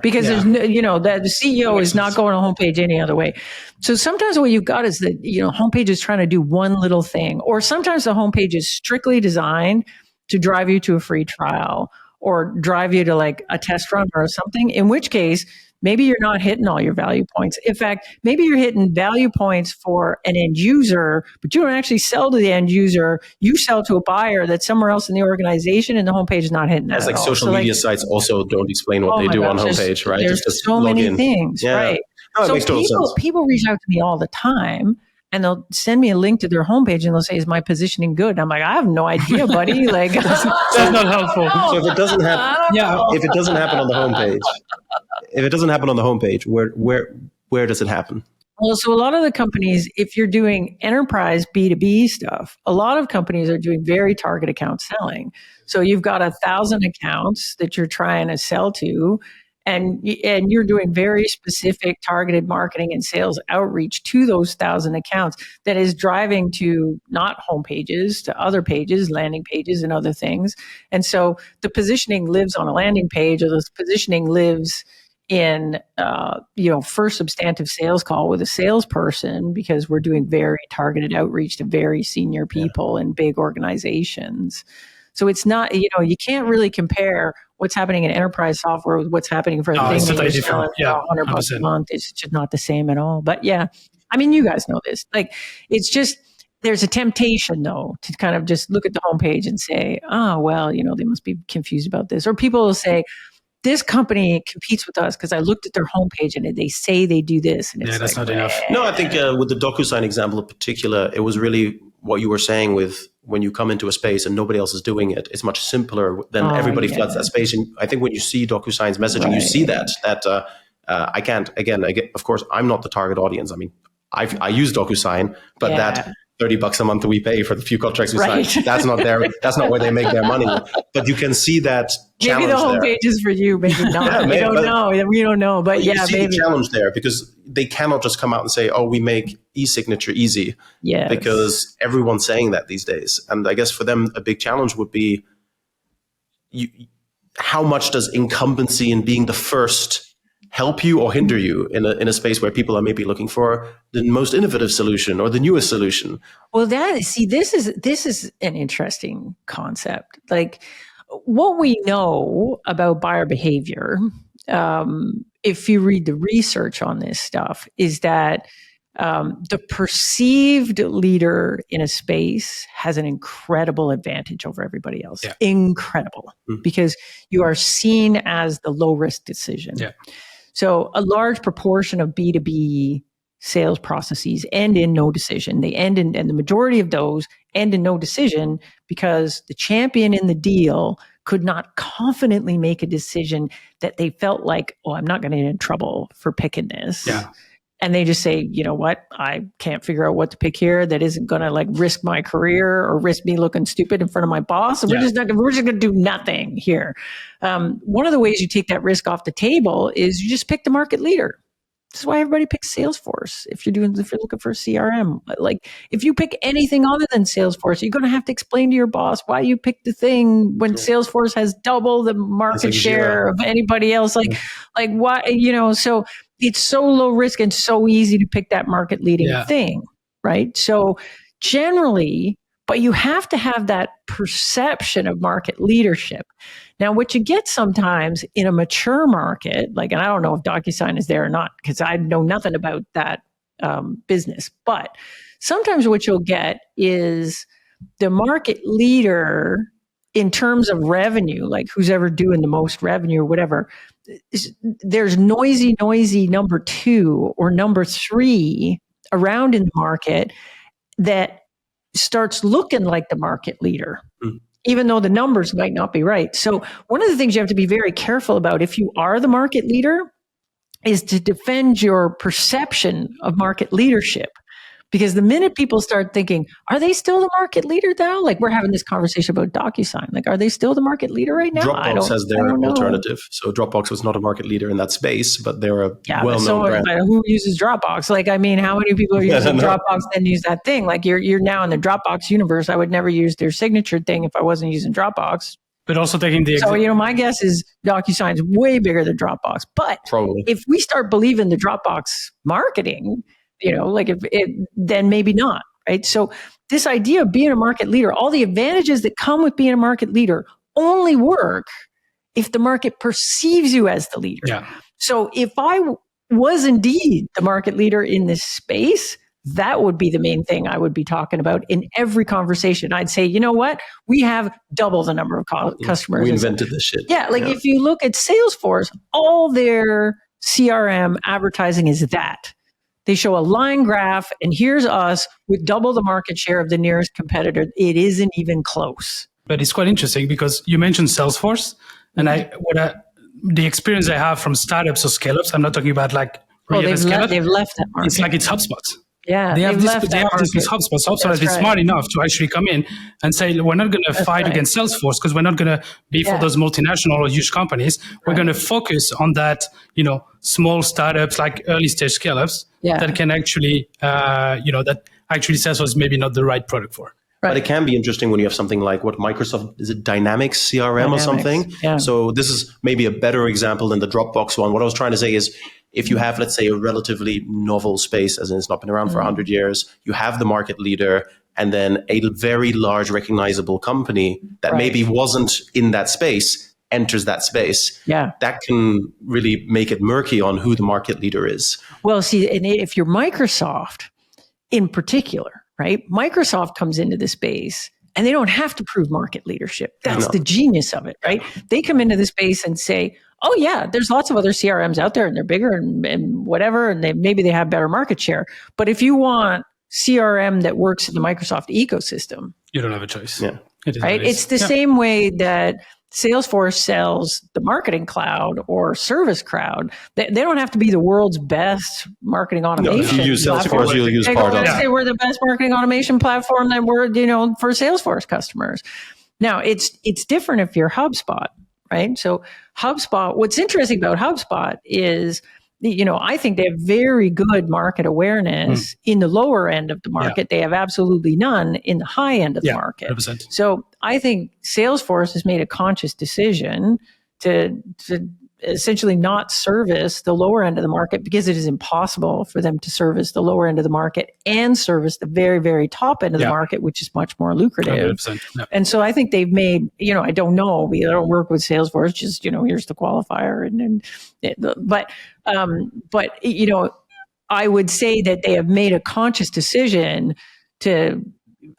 Because there's no, that the CEO is not going on homepage any other way. So sometimes what you've got is that, homepage is trying to do one little thing, or sometimes the homepage is strictly designed to drive you to a free trial or drive you to like a test run or something, in which case, maybe you're not hitting all your value points. In fact, maybe you're hitting value points for an end user, but you don't actually sell to the end user. You sell to a buyer that's somewhere else in the organization, and the homepage is not hitting that. It's like social media sites also don't explain what they do on homepage, right? There's so many things, right? No, it makes total sense. People reach out to me all the time, and they'll send me a link to their homepage, and they'll say, "Is my positioning good?" And I'm like, "I have no idea, buddy." Like, that's not helpful. So if it doesn't happen, if it doesn't happen on the homepage, where does it happen? Well, so a lot of the companies, if you're doing enterprise B2B stuff, a lot of companies are doing very target account selling. So you've got 1,000 accounts that you're trying to sell to, and you're doing very specific targeted marketing and sales outreach to those 1,000 accounts that is driving to not home pages, to other pages, landing pages and other things. And so the positioning lives on a landing page, or the positioning lives in, first substantive sales call with a salesperson, because we're doing very targeted outreach to very senior people in big organizations. So it's not, you can't really compare what's happening in enterprise software with what's happening for the thing that you're selling for $100 a month. It's just not the same at all. But yeah, I mean, you guys know this. Like, it's just, there's a temptation though to kind of just look at the homepage and say, oh, well, they must be confused about this. Or people will say, this company competes with us because I looked at their homepage and they say they do this. And it's that's not enough. No, I think with the DocuSign example in particular, it was really what you were saying with when you come into a space and nobody else is doing it, it's much simpler than everybody floods that space. And I think when you see DocuSign's messaging, you see that I can't, again, of course, I'm not the target audience. I mean, I use DocuSign, but that $30 a month that we pay for the few contracts we sign, that's not where they make their money. But you can see that challenge maybe the homepage is for you, maybe not. We don't know. But you see the challenge there, because they cannot just come out and say, oh, we make e-signature easy. Yes. Because everyone's saying that these days. And I guess for them, a big challenge would be how much does incumbency and being the first help you or hinder you in a space where people are maybe looking for the most innovative solution or the newest solution? Well, this is an interesting concept. Like, what we know about buyer behavior, if you read the research on this stuff, is that the perceived leader in a space has an incredible advantage over everybody else. Yeah. Incredible. Mm-hmm. Because you are seen as the low risk decision. Yeah. So a large proportion of B2B sales processes end in no decision. They end in, and the majority of those end in no decision because the champion in the deal could not confidently make a decision that they felt like, oh, I'm not going to get in trouble for picking this. Yeah. And they just say, you know what, I can't figure out what to pick here that isn't going to like risk my career or risk me looking stupid in front of my boss. So we're just going to do nothing here. One of the ways you take that risk off the table is you just pick the market leader. This is why everybody picks Salesforce. If you're looking for a CRM, like if you pick anything other than Salesforce, you're going to have to explain to your boss why you picked the thing when Salesforce has double the market share of anybody else. Like why, so it's so low risk and so easy to pick that market leading thing, right? So generally, but you have to have that perception of market leadership. Now, what you get sometimes in a mature market, and I don't know if DocuSign is there or not, because I know nothing about that business, but sometimes what you'll get is the market leader in terms of revenue, like who's ever doing the most revenue or whatever, there's noisy number 2 or number 3 around in the market that starts looking like the market leader, even though the numbers might not be right. So one of the things you have to be very careful about if you are the market leader is to defend your perception of market leadership. Because the minute people start thinking, are they still the market leader now? Like we're having this conversation about DocuSign. Like, are they still the market leader right now? Dropbox has their alternative. So Dropbox was not a market leader in that space, but they're a well-known brand. But who uses Dropbox? Like, I mean, how many people are using Dropbox and use that thing? Like you're now in the Dropbox universe. I would never use their signature thing if I wasn't using Dropbox. But also taking the So, my guess is DocuSign is way bigger than Dropbox. But probably if we start believing the Dropbox marketing, then maybe not, right? So this idea of being a market leader, all the advantages that come with being a market leader only work if the market perceives you as the leader. Yeah. So if I was indeed the market leader in this space, that would be the main thing I would be talking about in every conversation. I'd say, you know what? We have double the number of customers. We invented this shit. Yeah, if you look at Salesforce, all their CRM advertising is that. They show a line graph, and here's us with double the market share of the nearest competitor. It isn't even close. But it's quite interesting because you mentioned Salesforce, and the experience I have from startups or scale-ups, I'm not talking about they've left that market. It's HubSpot. Yeah, they have this HubSpot. HubSpot has been smart enough to actually come in and say, we're not going to fight against Salesforce because we're not going to be for those multinational or huge companies. We're going to focus on that, small startups, like early stage scale-ups that can actually, that actually Salesforce is maybe not the right product for. Right. But it can be interesting when you have something like what Microsoft, is it Dynamics CRM or something? Yeah. So this is maybe a better example than the Dropbox one. What I was trying to say is if you have, let's say, a relatively novel space, as in it's not been around for 100 years, you have the market leader and then a very large recognizable company that maybe wasn't in that space enters that space. Yeah. That can really make it murky on who the market leader is. Well, see, and if you're Microsoft in particular, right? Microsoft comes into the space and they don't have to prove market leadership. That's the genius of it, right? They come into the space and say, oh yeah, there's lots of other CRMs out there and they're bigger and whatever, and maybe they have better market share. But if you want CRM that works in the Microsoft ecosystem, you don't have a choice. Yeah. Right? It's the same way that Salesforce sells the marketing cloud or service cloud. They don't have to be the world's best marketing automation. No, if you use Salesforce, you'll use part of it. Say we're the best marketing automation platform that we're, for Salesforce customers. Now it's different if you're HubSpot, right? So HubSpot, what's interesting about HubSpot is, I think they have very good market awareness in the lower end of the market. They have absolutely none in the high end of the market. 100%. So I think Salesforce has made a conscious decision to essentially not service the lower end of the market because it is impossible for them to service the lower end of the market and service the very, very top end of the market, which is much more lucrative. 100%. Yeah. And so I think they've made, I don't know, we don't work with Salesforce, just, here's the qualifier. But I would say that they have made a conscious decision to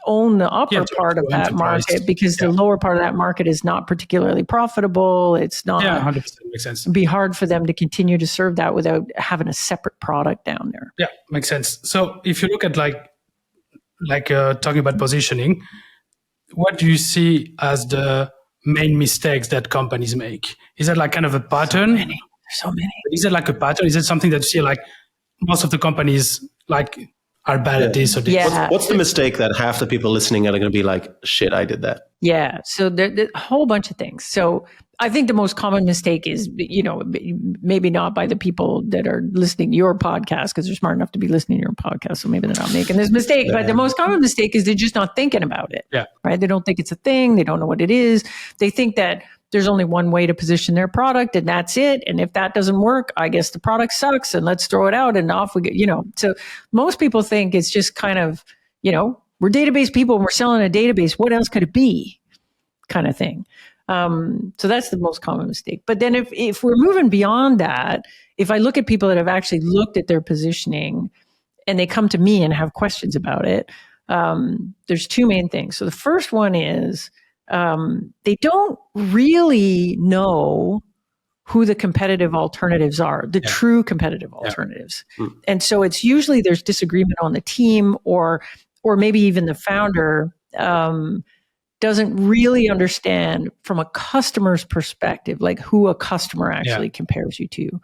own the upper part of that market because the lower part of that market is not particularly profitable. It's not. Yeah, 100% makes sense. It'd be hard for them to continue to serve that without having a separate product down there. Yeah, makes sense. So if you look at talking about positioning, what do you see as the main mistakes that companies make? Is that like kind of a pattern? So many. Is it like a pattern? Is it something that you see like most of the companies are bad at this or this? What's the mistake that half the people listening are going to be like, shit, I did that? Yeah. So there's a whole bunch of things. So I think the most common mistake is, maybe not by the people that are listening to your podcast, because they're smart enough to be listening to your podcast. So maybe they're not making this mistake. But the most common mistake is they're just not thinking about it. Yeah. Right. They don't think it's a thing. They don't know what it is. They think that there's only one way to position their product and that's it. And if that doesn't work, I guess the product sucks and let's throw it out and off we get, So most people think it's just kind of, we're database people and we're selling a database. What else could it be? Kind of thing. So that's the most common mistake. But then if we're moving beyond that, if I look at people that have actually looked at their positioning and they come to me and have questions about it, there's two main things. So the first one is, they don't really know who the competitive alternatives are, the true competitive alternatives. And so it's usually there's disagreement on the team or maybe even the founder doesn't really understand from a customer's perspective, like who a customer actually compares you to.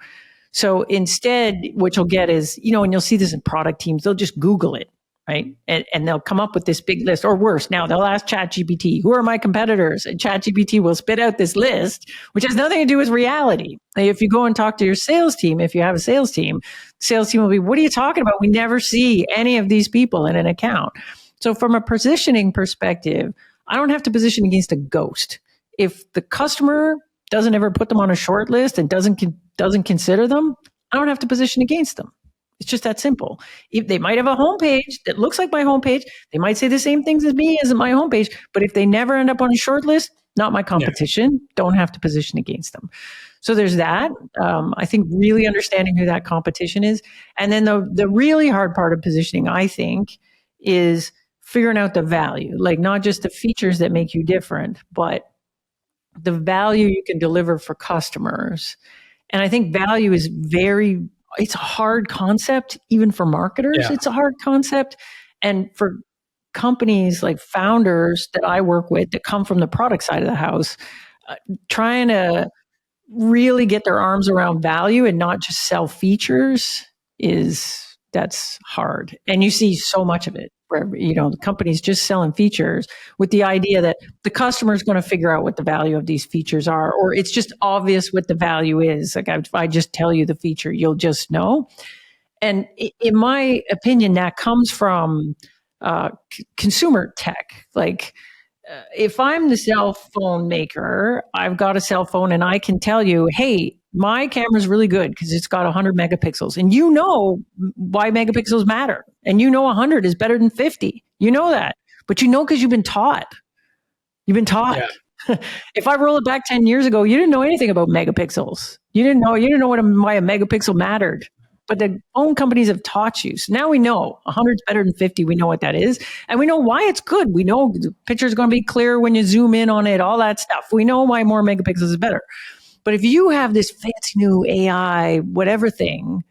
So instead, what you'll get is, and you'll see this in product teams, they'll just Google it. Right. And they'll come up with this big list, or worse, now they'll ask ChatGPT, who are my competitors? And ChatGPT will spit out this list, which has nothing to do with reality. Like if you go and talk to your sales team, if you have a sales team will be, what are you talking about? We never see any of these people in an account. So from a positioning perspective, I don't have to position against a ghost. If the customer doesn't ever put them on a short list and doesn't consider them, I don't have to position against them. It's just that simple. If they might have a homepage that looks like my homepage. They might say the same things as me as my homepage. But if they never end up on a short list, not my competition, don't have to position against them. So there's that. I think really understanding who that competition is. And then the really hard part of positioning, I think, is figuring out the value, like not just the features that make you different, but the value you can deliver for customers. And I think value is it's a hard concept, even for marketers. Yeah. It's a hard concept. And for companies like founders that I work with that come from the product side of the house, trying to really get their arms around value and not just sell features that's hard. And you see so much of it where, the company's just selling features with the idea that the customer is going to figure out what the value of these features are, or it's just obvious what the value is. Like if I just tell you the feature, you'll just know. And in my opinion, that comes from consumer tech. Like if I'm the cell phone maker, I've got a cell phone and I can tell you, hey, my camera's really good because it's got 100 megapixels. And why megapixels matter. And 100 is better than 50. You know that. but because you've been taught. You've been taught. Yeah. If I roll it back 10 years ago, you didn't know anything about megapixels. You didn't know why a megapixel mattered. But the phone companies have taught you. So now we know 100 is better than 50. We know what that is. And we know why it's good. We know the picture is going to be clear when you zoom in on it, all that stuff. We know why more megapixels is better. But if you have this fancy new AI, whatever thing,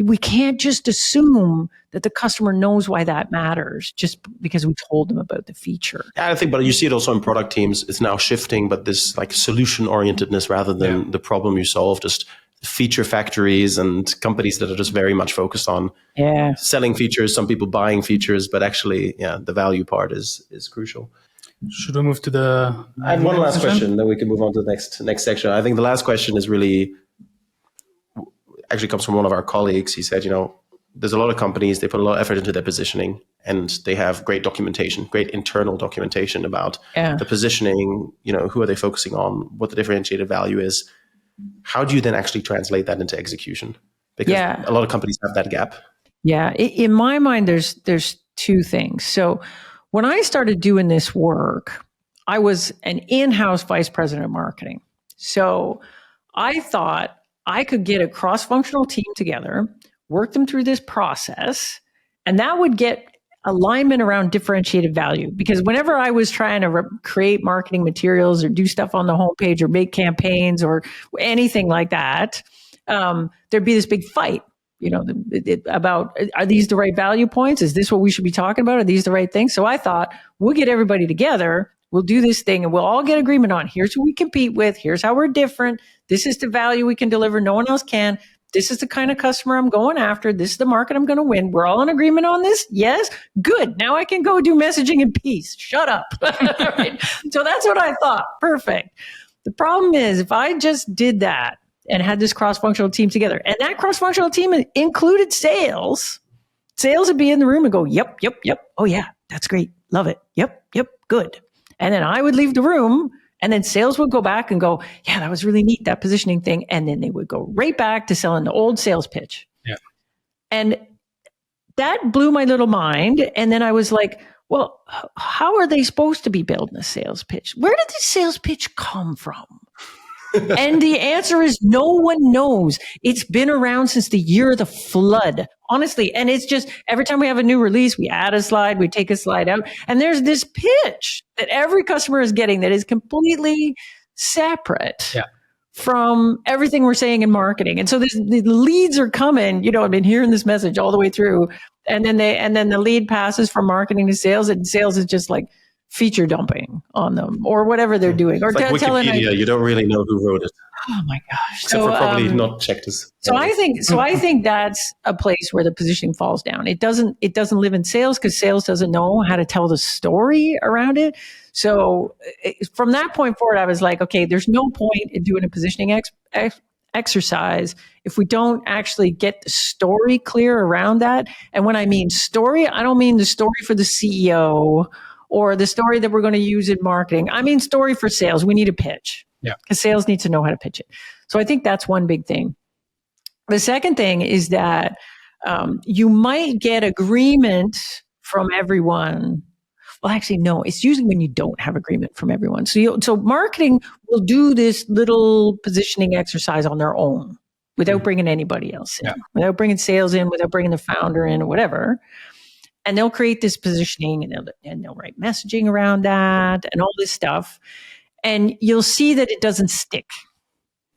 we can't just assume that the customer knows why that matters just because we told them about the feature. Yeah, I think, but you see it also in product teams. It's now shifting, but this like solution orientedness rather than the problem you solve, just feature factories and companies that are just very much focused on selling features, some people buying features, but actually, the value part is crucial. Should we move to the... I have one last question, then we can move on to the next section. I think the last question is really, actually comes from one of our colleagues. He said, there's a lot of companies, they put a lot of effort into their positioning and they have great documentation, great internal documentation about the positioning, who are they focusing on, what the differentiated value is. How do you then actually translate that into execution? Because a lot of companies have that gap. Yeah. In my mind, there's two things. So when I started doing this work, I was an in-house vice president of marketing. So I thought I could get a cross-functional team together, work them through this process, and that would get alignment around differentiated value. Because whenever I was trying to create marketing materials or do stuff on the homepage or make campaigns or anything like that, there'd be this big fight, about, are these the right value points? Is this what we should be talking about? Are these the right things? So I thought, we'll get everybody together, we'll do this thing, and we'll all get agreement on, here's who we compete with, here's how we're different, this is the value we can deliver, no one else can. This is the kind of customer I'm going after. This is the market I'm going to win. We're all in agreement on this? Yes? Good. Now I can go do messaging in peace. Shut up. Right? So that's what I thought. Perfect. The problem is if I just did that and had this cross-functional team together, and that cross-functional team included sales would be in the room and go, yep. Oh yeah, that's great. Love it. Yep. Good. And then I would leave the room, and then sales would go back and go, yeah, that was really neat, that positioning thing. And then they would go right back to selling the old sales pitch. Yeah. And that blew my little mind. And then I was like, well, how are they supposed to be building a sales pitch? Where did the sales pitch come from? And the answer is no one knows. It's been around since the year of the flood, honestly. And it's just every time we have a new release, we add a slide, we take a slide out, and there's this pitch that every customer is getting that is completely separate from everything we're saying in marketing. And so the leads are coming, I've been hearing this message all the way through, and then the lead passes from marketing to sales, and sales is just like feature dumping on them or whatever they're doing. Or it's like Wikipedia, you don't really know who wrote it. Oh my gosh. Except for probably not checked as. So I think that's a place where the positioning falls down. It doesn't live in sales because sales doesn't know how to tell the story around it. So from that point forward, I was like, okay, there's no point in doing a positioning exercise if we don't actually get the story clear around that. And when I mean story, I don't mean the story for the CEO or the story that we're going to use in marketing. I mean story for sales. We need a pitch. Yeah. Because sales needs to know how to pitch it. So I think that's one big thing. The second thing is that you might get agreement from everyone. Well, actually, no. It's usually when you don't have agreement from everyone. So marketing will do this little positioning exercise on their own without bringing anybody else in, without bringing sales in, without bringing the founder in or whatever. And they'll create this positioning and they'll write messaging around that and all this stuff. And you'll see that it doesn't stick.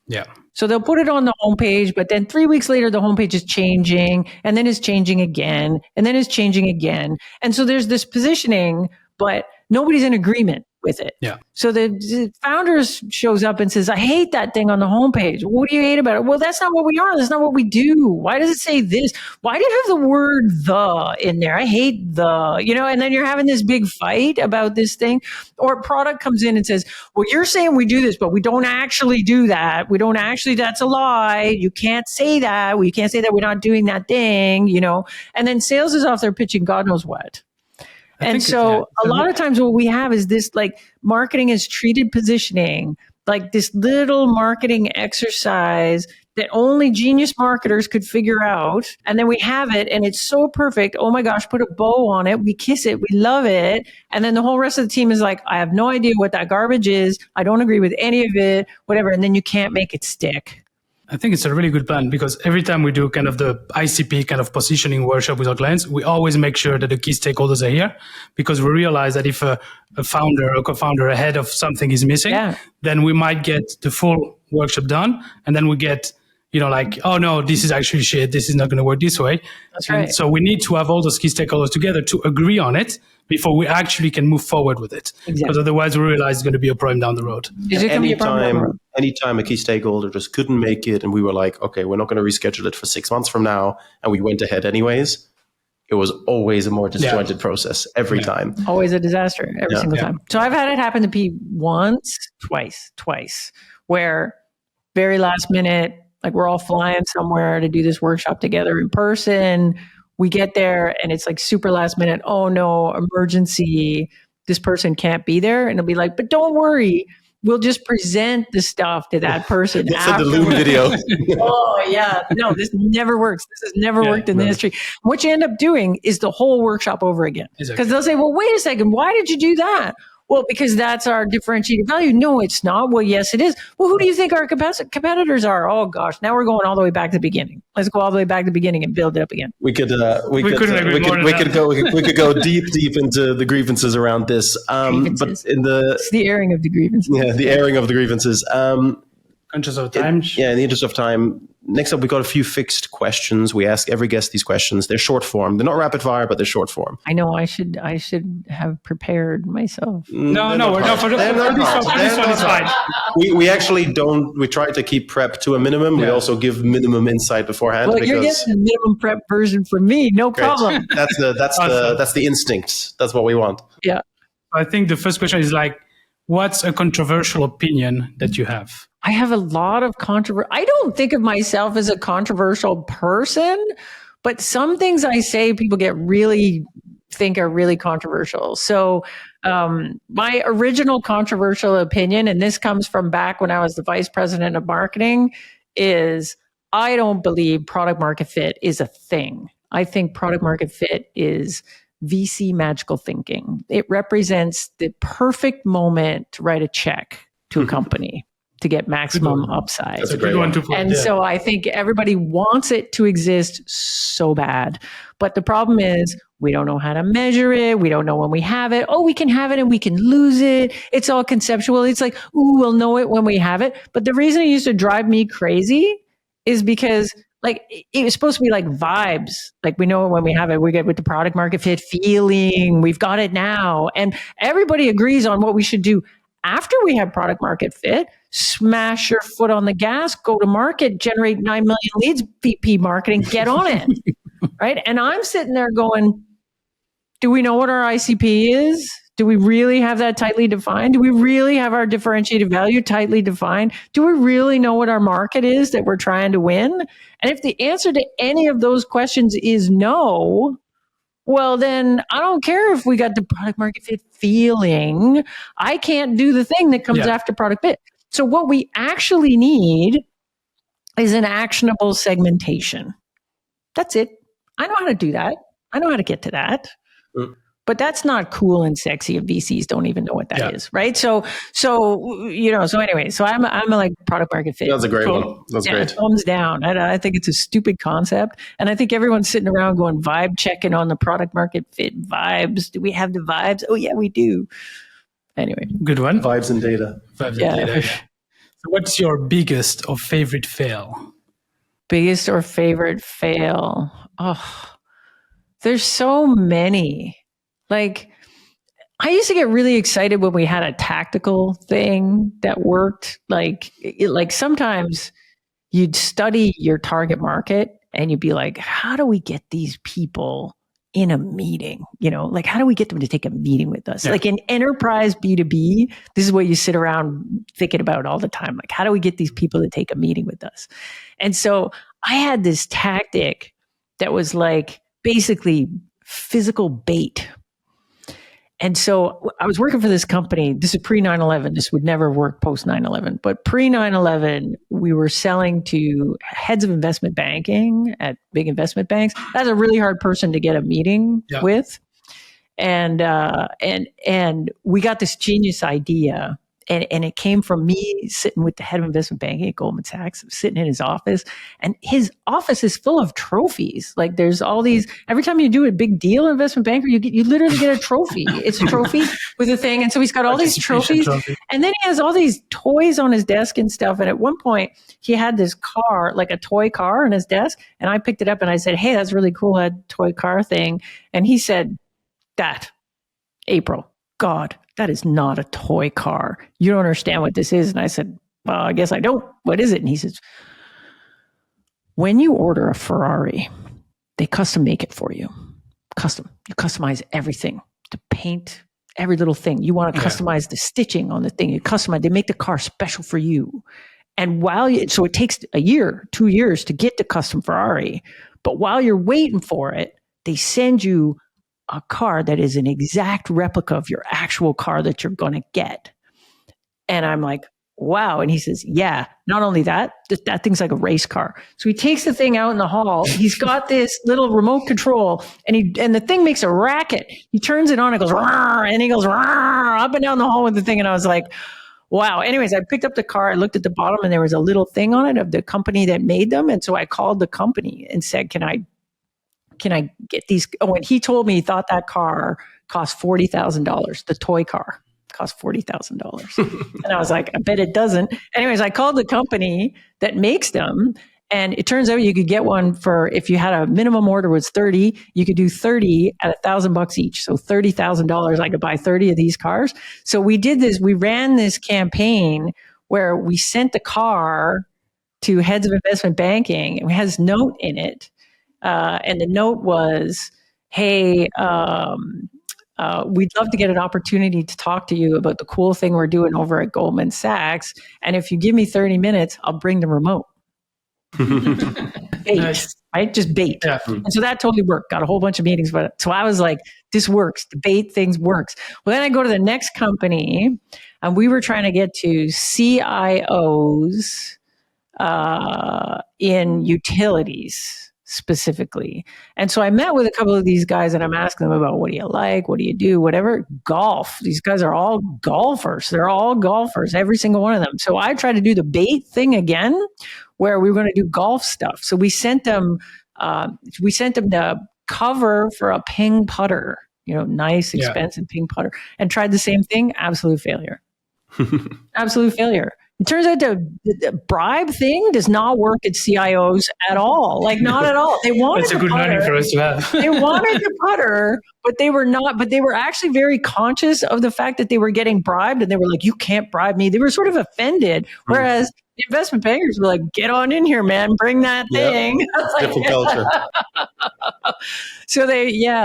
Yeah. So they'll put it on the homepage, but then 3 weeks later, the homepage is changing and then it's changing again and then it's changing again. And so there's this positioning, but nobody's in agreement with it. Yeah. So the founder shows up and says, I hate that thing on the homepage. What do you hate about it? Well, that's not what we are. That's not what we do. Why does it say this? Why do you have the word the in there? I hate the, and then you're having this big fight about this thing. Or a product comes in and says, well, you're saying we do this, but we don't actually do that. We don't actually, that's a lie. You can't say that. You can't say that we're not doing that thing, and then sales is off there pitching God knows what. And so a lot of times what we have is this, like, marketing has treated positioning like this little marketing exercise that only genius marketers could figure out. And then we have it and it's so perfect. Oh my gosh, put a bow on it. We kiss it. We love it. And then the whole rest of the team is like, I have no idea what that garbage is. I don't agree with any of it, whatever. And then you can't make it stick. I think it's a really good plan because every time we do kind of the ICP kind of positioning workshop with our clients, we always make sure that the key stakeholders are here because we realize that if a founder or co-founder ahead of something is missing, then we might get the full workshop done. And then we get, like, oh no, this is actually shit. This is not going to work this way. That's right. And so we need to have all those key stakeholders together to agree on it before we actually can move forward with it. Exactly. Because otherwise we realize it's going to be a problem down the road. Anytime a key stakeholder just couldn't make it and we were like, okay, we're not going to reschedule it for 6 months from now, and we went ahead anyways, it was always a more disjointed process every time. Always a disaster every single time. So I've had it happen to Pete once, twice, where very last minute, like we're all flying somewhere to do this workshop together in person. We get there and it's like super last minute. Oh no, emergency. This person can't be there. And it'll be like, but don't worry. We'll just present the stuff to that person. It's a Loom video. Oh yeah. No, this never works. This has never worked in the history. What you end up doing is the whole workshop over again. Because they'll say, well, wait a second. Why did you do that? Well, because that's our differentiated value. No, it's not. Well, yes, it is. Well, who do you think our competitors are? Oh gosh, now we're going all the way back to the beginning. Let's go all the way back to the beginning and build it up again. We could go deep into the grievances around this. But it's the airing of the grievances. Yeah, the airing of the grievances. Interest of time. In the interest of time. Next up, we got a few fixed questions. We ask every guest these questions. They're short form. They're not rapid fire, but they're short form. I know. I should have prepared myself. No, we're not. For this one, it's fine. We actually don't. We try to keep prep to a minimum. Yeah. We also give minimum insight beforehand. Well, you're getting the minimum prep version from me. No problem. That's the instinct. That's what we want. Yeah. I think the first question is like, what's a controversial opinion that you have? I have a lot of I don't think of myself as a controversial person, but some things I say people think are really controversial. So my original controversial opinion, and this comes from back when I was the vice president of marketing, is I don't believe product market fit is a thing. I think product market fit is VC magical thinking. It represents the perfect moment to write a check to a company to get maximum upside. That's a great one. And so I think everybody wants it to exist so bad. But the problem is we don't know how to measure it. We don't know when we have it. Oh, we can have it and we can lose it. It's all conceptual. It's like, ooh, we'll know it when we have it. But the reason it used to drive me crazy is because like it was supposed to be like vibes. Like we know it when we have it. We get with the product market fit feeling. We've got it now. And everybody agrees on what we should do after we have product market fit. Smash your foot on the gas, go to market, generate 9 million leads, VP marketing, get on it. Right? And I'm sitting there going, do we know what our ICP is? Do we really have that tightly defined? Do we really have our differentiated value tightly defined? Do we really know what our market is that we're trying to win? And if the answer to any of those questions is no, well, then I don't care if we got the product market fit feeling. I can't do the thing that comes after product fit. So what we actually need is an actionable segmentation. That's it. I know how to do that. I know how to get to that. But that's not cool and sexy if VCs don't even know what that is, right? So anyway, so I'm a like product market fit. That's a great one. That's great. Thumbs down. I think it's a stupid concept. And I think everyone's sitting around going vibe checking on the product market fit vibes. Do we have the vibes? Oh yeah, we do. Anyway. Good one. Vibes and data. So what's your biggest or favorite fail? Biggest or favorite fail? Oh, there's so many. Like, I used to get really excited when we had a tactical thing that worked. Like sometimes you'd study your target market and you'd be like, how do we get these people in a meeting? Like how do we get them to take a meeting with us? Like in enterprise B2B, this is what you sit around thinking about all the time. Like, how do we get these people to take a meeting with us? And so I had this tactic that was like basically physical bait. And so I was working for this company. This is pre 9/11. This would never work post 9/11. But pre 9/11, we were selling to heads of investment banking at big investment banks. That's a really hard person to get a meeting with. And we got this genius idea. And it came from me sitting with the head of investment banking at Goldman Sachs, sitting in his office. And his office is full of trophies. Like there's all these, every time you do a big deal, investment banker, you literally get a trophy. It's a trophy with a thing. And so he's got all these trophies. And then he has all these toys on his desk and stuff. And at one point, he had this car, like a toy car on his desk. And I picked it up and I said, hey, that's really cool, that toy car thing. And he said, that, April, God, that is not a toy car. You don't understand what this is. And I said, well, I guess I don't. What is it? And he says, when you order a Ferrari, they custom make it for you. Custom. You customize everything. The paint, every little thing. You want to customize the stitching on the thing. You customize. They make the car special for you. And so it takes a year, 2 years to get the custom Ferrari. But while you're waiting for it, they send you a car that is an exact replica of your actual car that you're going to get. And I'm like, wow. And he says, yeah, not only that thing's like a race car. So he takes the thing out in the hall. He's got this little remote control and the thing makes a racket. He turns it on, it goes, rawr, and he goes rawr, up and down the hall with the thing. And I was like, wow. Anyways, I picked up the car. I looked at the bottom and there was a little thing on it of the company that made them. And so I called the company and said, can I get these? Oh, and he told me he thought that car cost $40,000. The toy car cost $40,000. And I was like, I bet it doesn't. Anyways, I called the company that makes them. And it turns out you could get one for, if you had a minimum order was 30, you could do 30 at $1,000 each. So $30,000, I could buy 30 of these cars. So we did this, we ran this campaign where we sent the car to heads of investment banking and it has a note in it. And the note was, hey, we'd love to get an opportunity to talk to you about the cool thing we're doing over at Goldman Sachs. And if you give me 30 minutes, I'll bring the remote. Bait, nice. Right? Just bait. Yeah. And so that totally worked. Got a whole bunch of meetings. So I was like, this works. The bait things works. Well, then I go to the next company and we were trying to get to CIOs in utilities specifically. And so I met with a couple of these guys and I'm asking them about what do you like? What do you do? Whatever. Golf. These guys are all golfers. They're all golfers, every single one of them. So I tried to do the bait thing again where we were going to do golf stuff. So we sent them the cover for a ping putter, nice, expensive ping putter, and tried the same thing. Absolute failure. Absolute failure. It turns out the bribe thing does not work at CIOs at all. Like not at all. They wanted That's a good learning for us to have. They wanted the putter, but they were not. But they were actually very conscious of the fact that they were getting bribed, and they were like, "You can't bribe me." They were sort of offended. Whereas the investment bankers were like, "Get on in here, man. Bring that thing." Different culture. So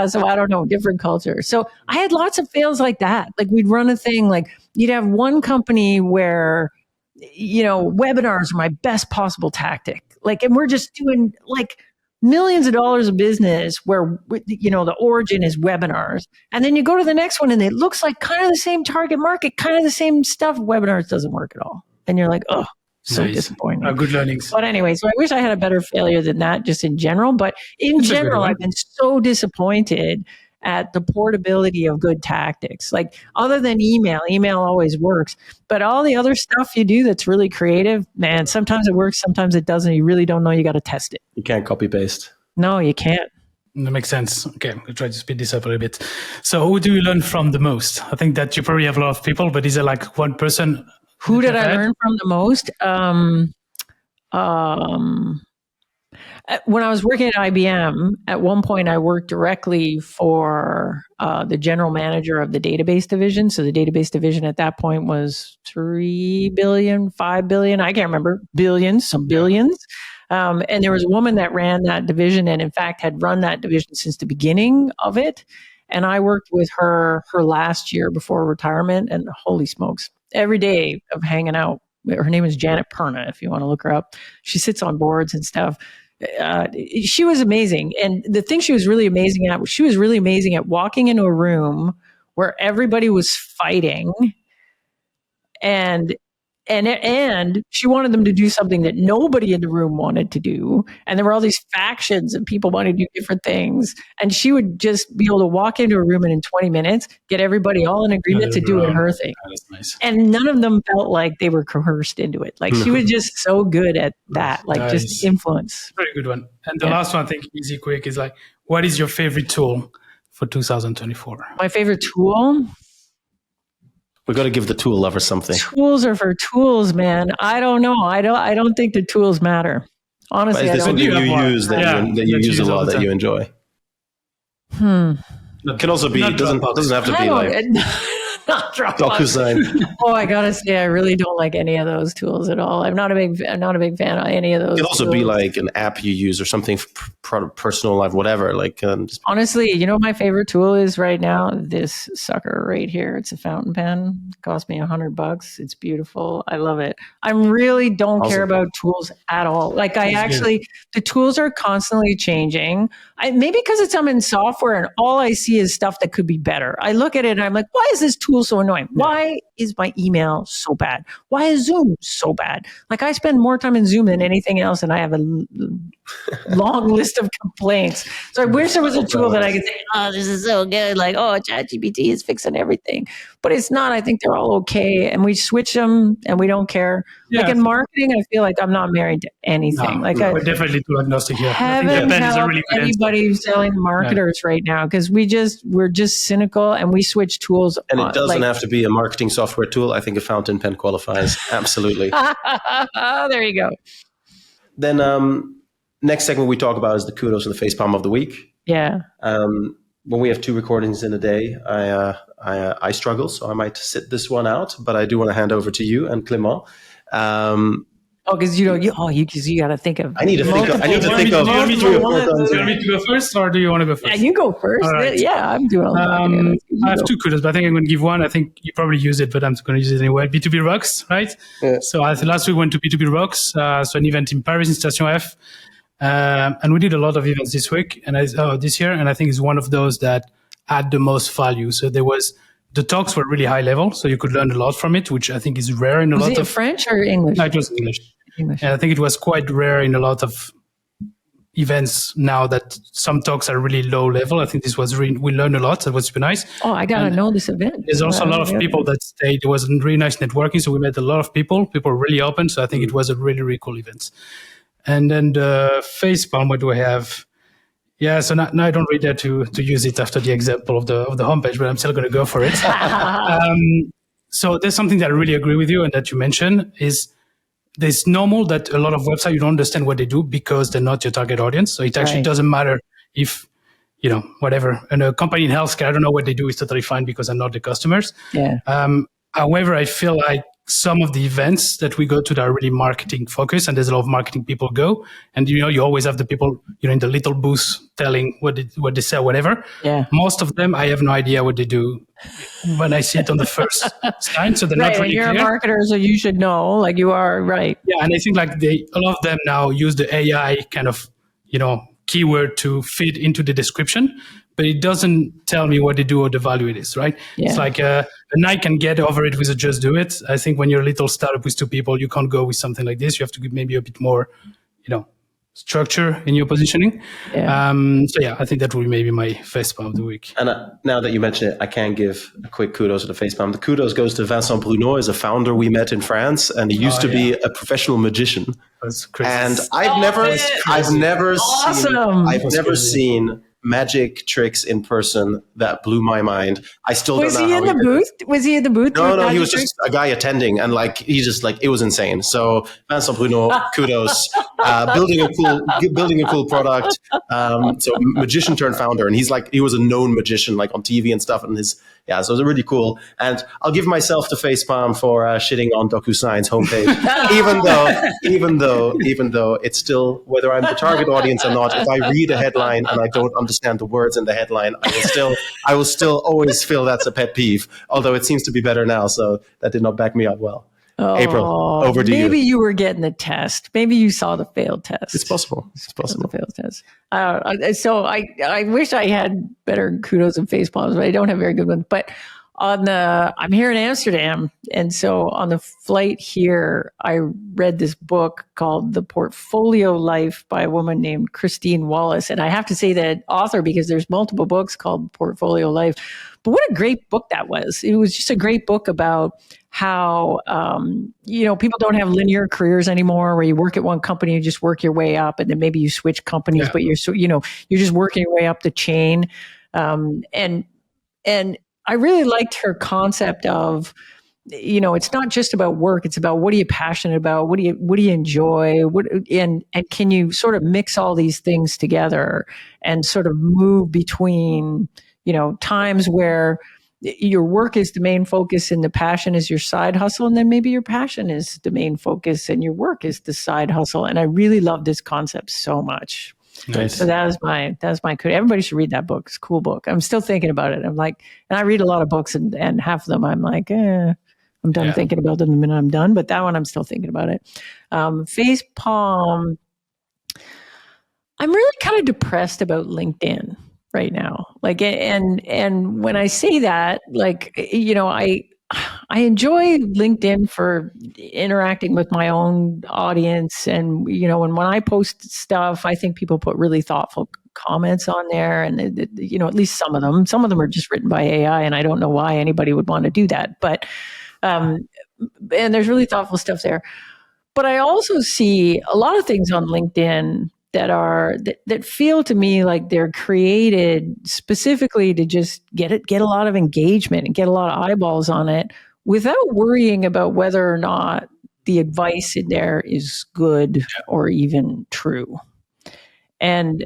so I don't know, different culture. So I had lots of fails like that. Like we'd run a thing, like you'd have one company where, webinars are my best possible tactic. Like, and we're just doing like millions of dollars of business where, the origin is webinars. And then you go to the next one and it looks like kind of the same target market, kind of the same stuff. Webinars doesn't work at all. And you're like, oh, so disappointing. Good learnings. But anyway, so I wish I had a better failure than that just in general. But in general, I've been so disappointed at the portability of good tactics. Like other than email always works. But all the other stuff you do that's really creative, man, sometimes it works, sometimes it doesn't. You really don't know. You got to test it. You can't copy paste. No, you can't. That makes sense. Okay, I'll try to speed this up a little bit. So who do you learn from the most? I think that you probably have a lot of people, but is there like one person? Who did I learn from the most? When I was working at IBM, at one point I worked directly for the general manager of the database division. So the database division at that point was 3 billion, 5 billion, I can't remember, billions, some billions. And there was a woman that ran that division and in fact had run that division since the beginning of it. And I worked with her last year before retirement, and holy smokes, every day of hanging out. Her name is Janet Perna, if you want to look her up. She sits on boards and stuff. She was amazing. And the thing she was really amazing at was she was really amazing at walking into a room where everybody was fighting, and she wanted them to do something that nobody in the room wanted to do. And there were all these factions and people wanting to do different things. And she would just be able to walk into a room and in 20 minutes, get everybody all in agreement to do her thing. That's nice. And none of them felt like they were coerced into it. Like she was just so good at that, like just influence. Very good one. And the last one, I think, easy, quick, is like, what is your favorite tool for 2024? My favorite tool? We got to give the tool lover something. Tools are for tools, man. I don't know. I don't think the tools matter. Honestly, But is there something you use that you use a lot that you enjoy? It can also be, doesn't have to be like not Dropbox. DocuSign. Oh, I gotta say, I really don't like any of those tools at all. I'm not a big fan of any of those. It can also tools. be like an app you use or something for personal life, whatever. Like, honestly, you know what my favorite tool is right now? This sucker right here. It's a fountain pen. It cost me $100. It's beautiful. I love it. I really don't care about tools at all. Like the tools are constantly changing. Maybe because I'm in software and all I see is stuff that could be better. I look at it and I'm like, why is this tool so annoying? Why is my email so bad? Why is Zoom so bad? Like I spend more time in Zoom than anything else, and I have a long list of complaints. So I wish there was a tool that I could say, oh, this is so good. Like, oh, ChatGPT is fixing everything. But it's not. I think they're all okay. And we switch them and we don't care. Yeah. Like in marketing, I feel like I'm not married to anything. We're definitely too agnostic here. Haven't helped anybody selling marketers right now because we're just cynical and we switch tools. And it doesn't have to be a marketing software tool. I think a fountain pen qualifies. Absolutely. There you go. Then next segment we talk about is the kudos and the facepalm of the week. Yeah. When we have 2 recordings in a day, I struggle, so I might sit this one out. But I do want to hand over to you and Clément. Because you got to think of. I need to think of. Do you want me to go first, or do you want to go first? Yeah, you go first. Right. Yeah, I'm doing all that. I have 2 kudos, but I think I'm going to give one. I think you probably use it, but I'm going to use it anyway. B2B Rocks, right? Yeah. So last week we went to B2B Rocks, so an event in Paris in Station F, and we did a lot of events this week and this year, and I think it's one of those that add the most value. So the talks were really high level, so you could learn a lot from it, which I think is rare in a lot of... Was it French or English? No, it was English. And I think it was quite rare in a lot of events now that some talks are really low level. I think this was we learned a lot. So it was super nice. Oh, I got to know this event. There's also a lot of people that stayed. There was really nice networking. So we met a lot of people. People were really open. So I think it was a really, really cool event. And then the facepalm, what do I have? Yeah, so now I don't really dare to use it after the example of the homepage, but I'm still going to go for it. So there's something that I really agree with you and that you mentioned is there's normal that a lot of websites, you don't understand what they do because they're not your target audience. So it actually doesn't matter if, whatever. And a company in healthcare, I don't know what they do is totally fine because I'm not the customers. Yeah. However, I feel like some of the events that we go to that are really marketing focused, and there's a lot of marketing people go. And, you always have the people, in the little booth telling what they sell, whatever. Yeah. Most of them, I have no idea what they do when I see it on the first sign. So they're not really clear. You're a marketer, so you should know, like you are, right. Yeah. And I think like a lot of them now use the AI kind of, keyword to fit into the description, but it doesn't tell me what they do or the value it is, right? Yeah. It's like, and I can get over it with a just do it. I think when you're a little startup with 2 people, you can't go with something like this. You have to give maybe a bit more, structure in your positioning. Yeah. I think that will be maybe my facepalm of the week. And now that you mention it, I can give a quick kudos to the facepalm. The kudos goes to Vincent Bruno, as a founder we met in France, and he used to be a professional magician. That's crazy. And I've never seen magic tricks in person that blew my mind. I still don't know. Was he in the booth? Was he in the booth? No, he was just a guy attending, and it was insane. So Vincent Bruno, kudos, building a cool product. So magician turned founder, and he was a known magician, like on TV and stuff, and so it was really cool. And I'll give myself the facepalm for shitting on DocuSign's homepage, even though it's still, whether I'm the target audience or not, if I read a headline and I don't understand the words in the headline, I will still always feel that's a pet peeve. Although it seems to be better now, so that did not back me up well. April, over to you. Maybe you were getting the test. Maybe you saw the failed test. It's possible. It's possible. The failed test. So I wish I had better kudos and facepalms, but I don't have very good ones. But I'm here in Amsterdam, and so on the flight here, I read this book called The Portfolio Life by a woman named Christine Wallace. And I have to say that author, because there's multiple books called Portfolio Life. But what a great book that was. It was just a great book about how, people don't have linear careers anymore where you work at one company, you just work your way up, and then maybe you switch companies, but you're just working your way up the chain. And I really liked her concept of, it's not just about work. It's about what are you passionate about? What do you enjoy? And can you sort of mix all these things together and sort of move between, times where your work is the main focus and the passion is your side hustle. And then maybe your passion is the main focus and your work is the side hustle. And I really love this concept so much. Nice. So that was my everybody should read that book. It's a cool book. I'm still thinking about it. I'm like, and I read a lot of books and half of them I'm like, I'm done thinking about them the minute I'm done. But that one I'm still thinking about it. Facepalm. I'm really kind of depressed about LinkedIn right now. Like, and when I say that, like, I enjoy LinkedIn for interacting with my own audience. And, when I post stuff, I think people put really thoughtful comments on there. And, at least some of them are just written by AI. And I don't know why anybody would want to do that. But, and there's really thoughtful stuff there. But I also see a lot of things on LinkedIn that feel to me like they're created specifically to just get a lot of engagement and get a lot of eyeballs on it without worrying about whether or not the advice in there is good or even true. And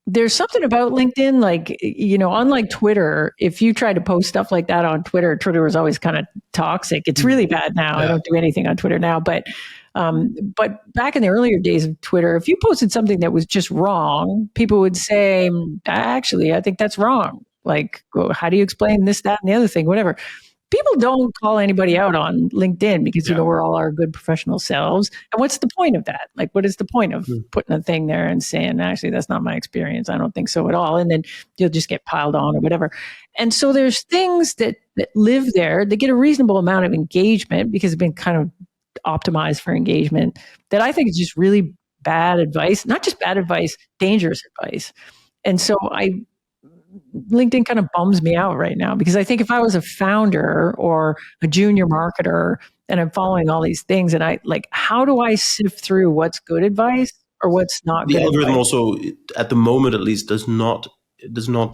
there's something about LinkedIn, like, unlike Twitter, if you try to post stuff like that on Twitter was always kind of toxic. It's really bad now. I don't do anything on Twitter now, but back in the earlier days of Twitter, if you posted something that was just wrong, people would say, actually, I think that's wrong. Like, well, how do you explain this, that, and the other thing, whatever. People don't call anybody out on LinkedIn because, we're all our good professional selves. And what's the point of that? Like, what is the point of putting a thing there and saying, actually, that's not my experience. I don't think so at all. And then you'll just get piled on or whatever. And so there's things that live there. They get a reasonable amount of engagement because it's been kind of optimized for engagement, that I think is just really bad advice, not just bad advice, dangerous advice. And so LinkedIn kind of bums me out right now, because I think if I was a founder or a junior marketer and I'm following all these things, and how do I sift through what's good advice or what's not good advice? The algorithm also, at the moment at least, does not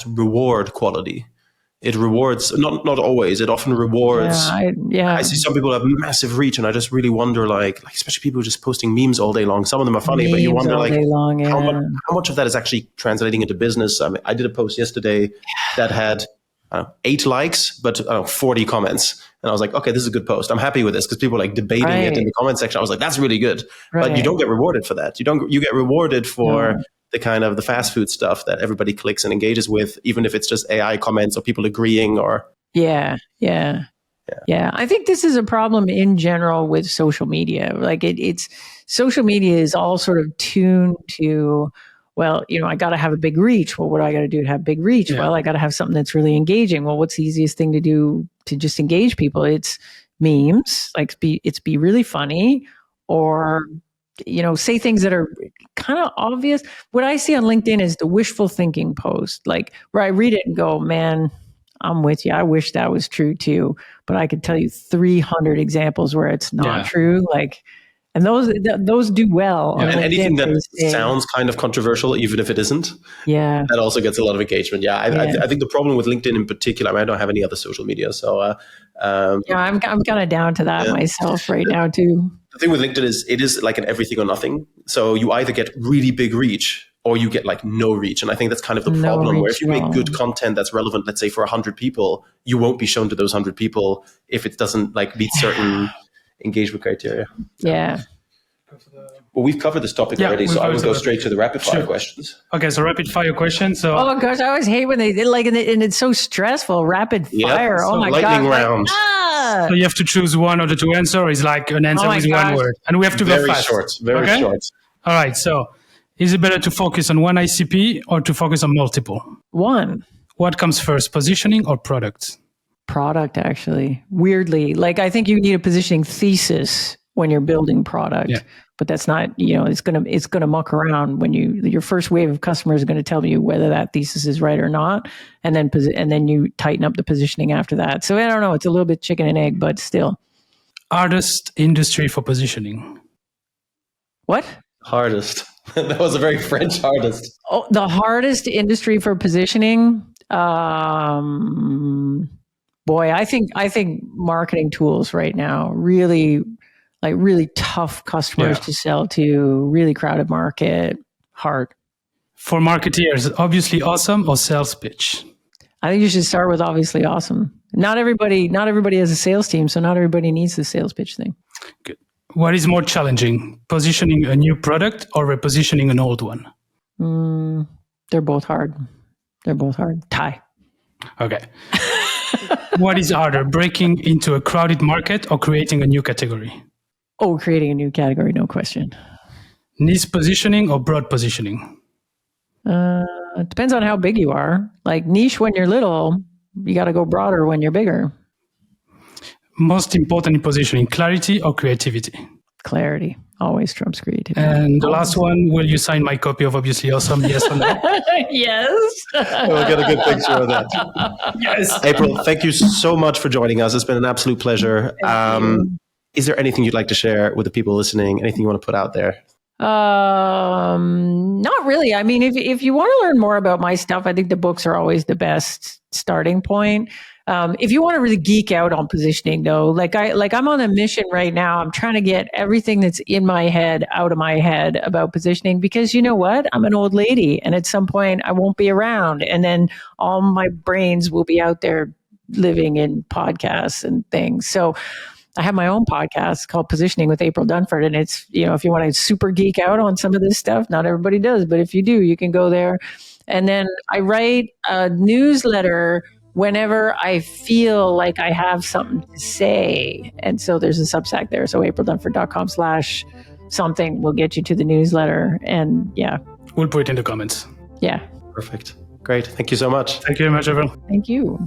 reward quality. It rewards, not always, it often rewards. I see some people have massive reach, and I just really wonder, like especially people just posting memes all day long. Some of them are funny, but you wonder, like, how much of that is actually translating into business? I mean, I did a post yesterday that had 8 likes, but 40 comments. And I was like, okay, this is a good post. I'm happy with this, because people are like debating it in the comment section. I was like, that's really good. But you don't get rewarded for that. You get rewarded for the kind of the fast food stuff that everybody clicks and engages with, even if it's just AI comments or people agreeing or. Yeah. I think this is a problem in general with social media. Like it's social media is all sort of tuned to, well, I got to have a big reach. Well, what do I got to do to have big reach? Yeah. Well, I got to have something that's really engaging. Well, what's the easiest thing to do to just engage people? It's memes, like be really funny, or say things that are kind of obvious. What I see on LinkedIn is the wishful thinking post, like where I read it and go, man, I'm with you. I wish that was true too. But I could tell you 300 examples where it's not true. Like, and those do well. And anything that sounds kind of controversial, even if it isn't, that also gets a lot of engagement. I think the problem with LinkedIn in particular, I don't have any other social media, so I'm kind of down to that myself right now too. The thing with LinkedIn is it is like an everything or nothing. So you either get really big reach or you get like no reach. And I think that's kind of the problem, where if you make good content that's relevant, let's say for 100 people, you won't be shown to those 100 people if it doesn't like meet certain engagement criteria. Yeah. Well, we've covered this topic already, so I will go straight to the rapid fire questions. Okay, so rapid fire questions. So, oh gosh, I always hate when they did and it's so stressful. Rapid fire. So oh my lightning god! round. So you have to choose one or the two answer, or is like an answer with one word, and we have to go fast. Very short. All right. So, is it better to focus on one ICP or to focus on multiple? One. What comes first, positioning or product? Product, actually. Weirdly, like I think you need a positioning thesis when you're building product, but that's not, it's gonna muck around when your first wave of customers are going to tell you whether that thesis is right or not, and then you tighten up the positioning after that. So I don't know, it's a little bit chicken and egg, but still. Hardest industry for positioning. What? Hardest. That was a very French hardest. Oh, the hardest industry for positioning. Boy, I think marketing tools right now really tough customers to sell to, really crowded market, hard. For marketeers, obviously awesome or sales pitch? I think you should start with obviously awesome. Not everybody has a sales team, so not everybody needs the sales pitch thing. Good. What is more challenging, positioning a new product or repositioning an old one? They're both hard. Tie. Okay. What is harder, breaking into a crowded market or creating a new category? Oh, creating a new category, no question. Niche positioning or broad positioning? It depends on how big you are. Like niche when you're little, you got to go broader when you're bigger. Most important in positioning, clarity or creativity? Clarity. Always trumps creativity. And the last one, will you sign my copy of Obviously Awesome? Yes or no? Yes. We'll get a good picture of that. Yes. April, thank you so much for joining us. It's been an absolute pleasure. Is there anything you'd like to share with the people listening? Anything you want to put out there? Not really. I mean, if you want to learn more about my stuff, I think the books are always the best starting point. If you want to really geek out on positioning though, like I'm on a mission right now. I'm trying to get everything that's in my head out of my head about positioning, because you know what? I'm an old lady and at some point I won't be around, and then all my brains will be out there living in podcasts and things. So I have my own podcast called Positioning with April Dunford. And it's, if you want to super geek out on some of this stuff, not everybody does, but if you do, you can go there. And then I write a newsletter whenever I feel like I have something to say. And so there's a Substack there. So aprildunford.com/something will get you to the newsletter. And we'll put it in the comments. Yeah. Perfect. Great. Thank you so much. Thank you very much, everyone. Thank you.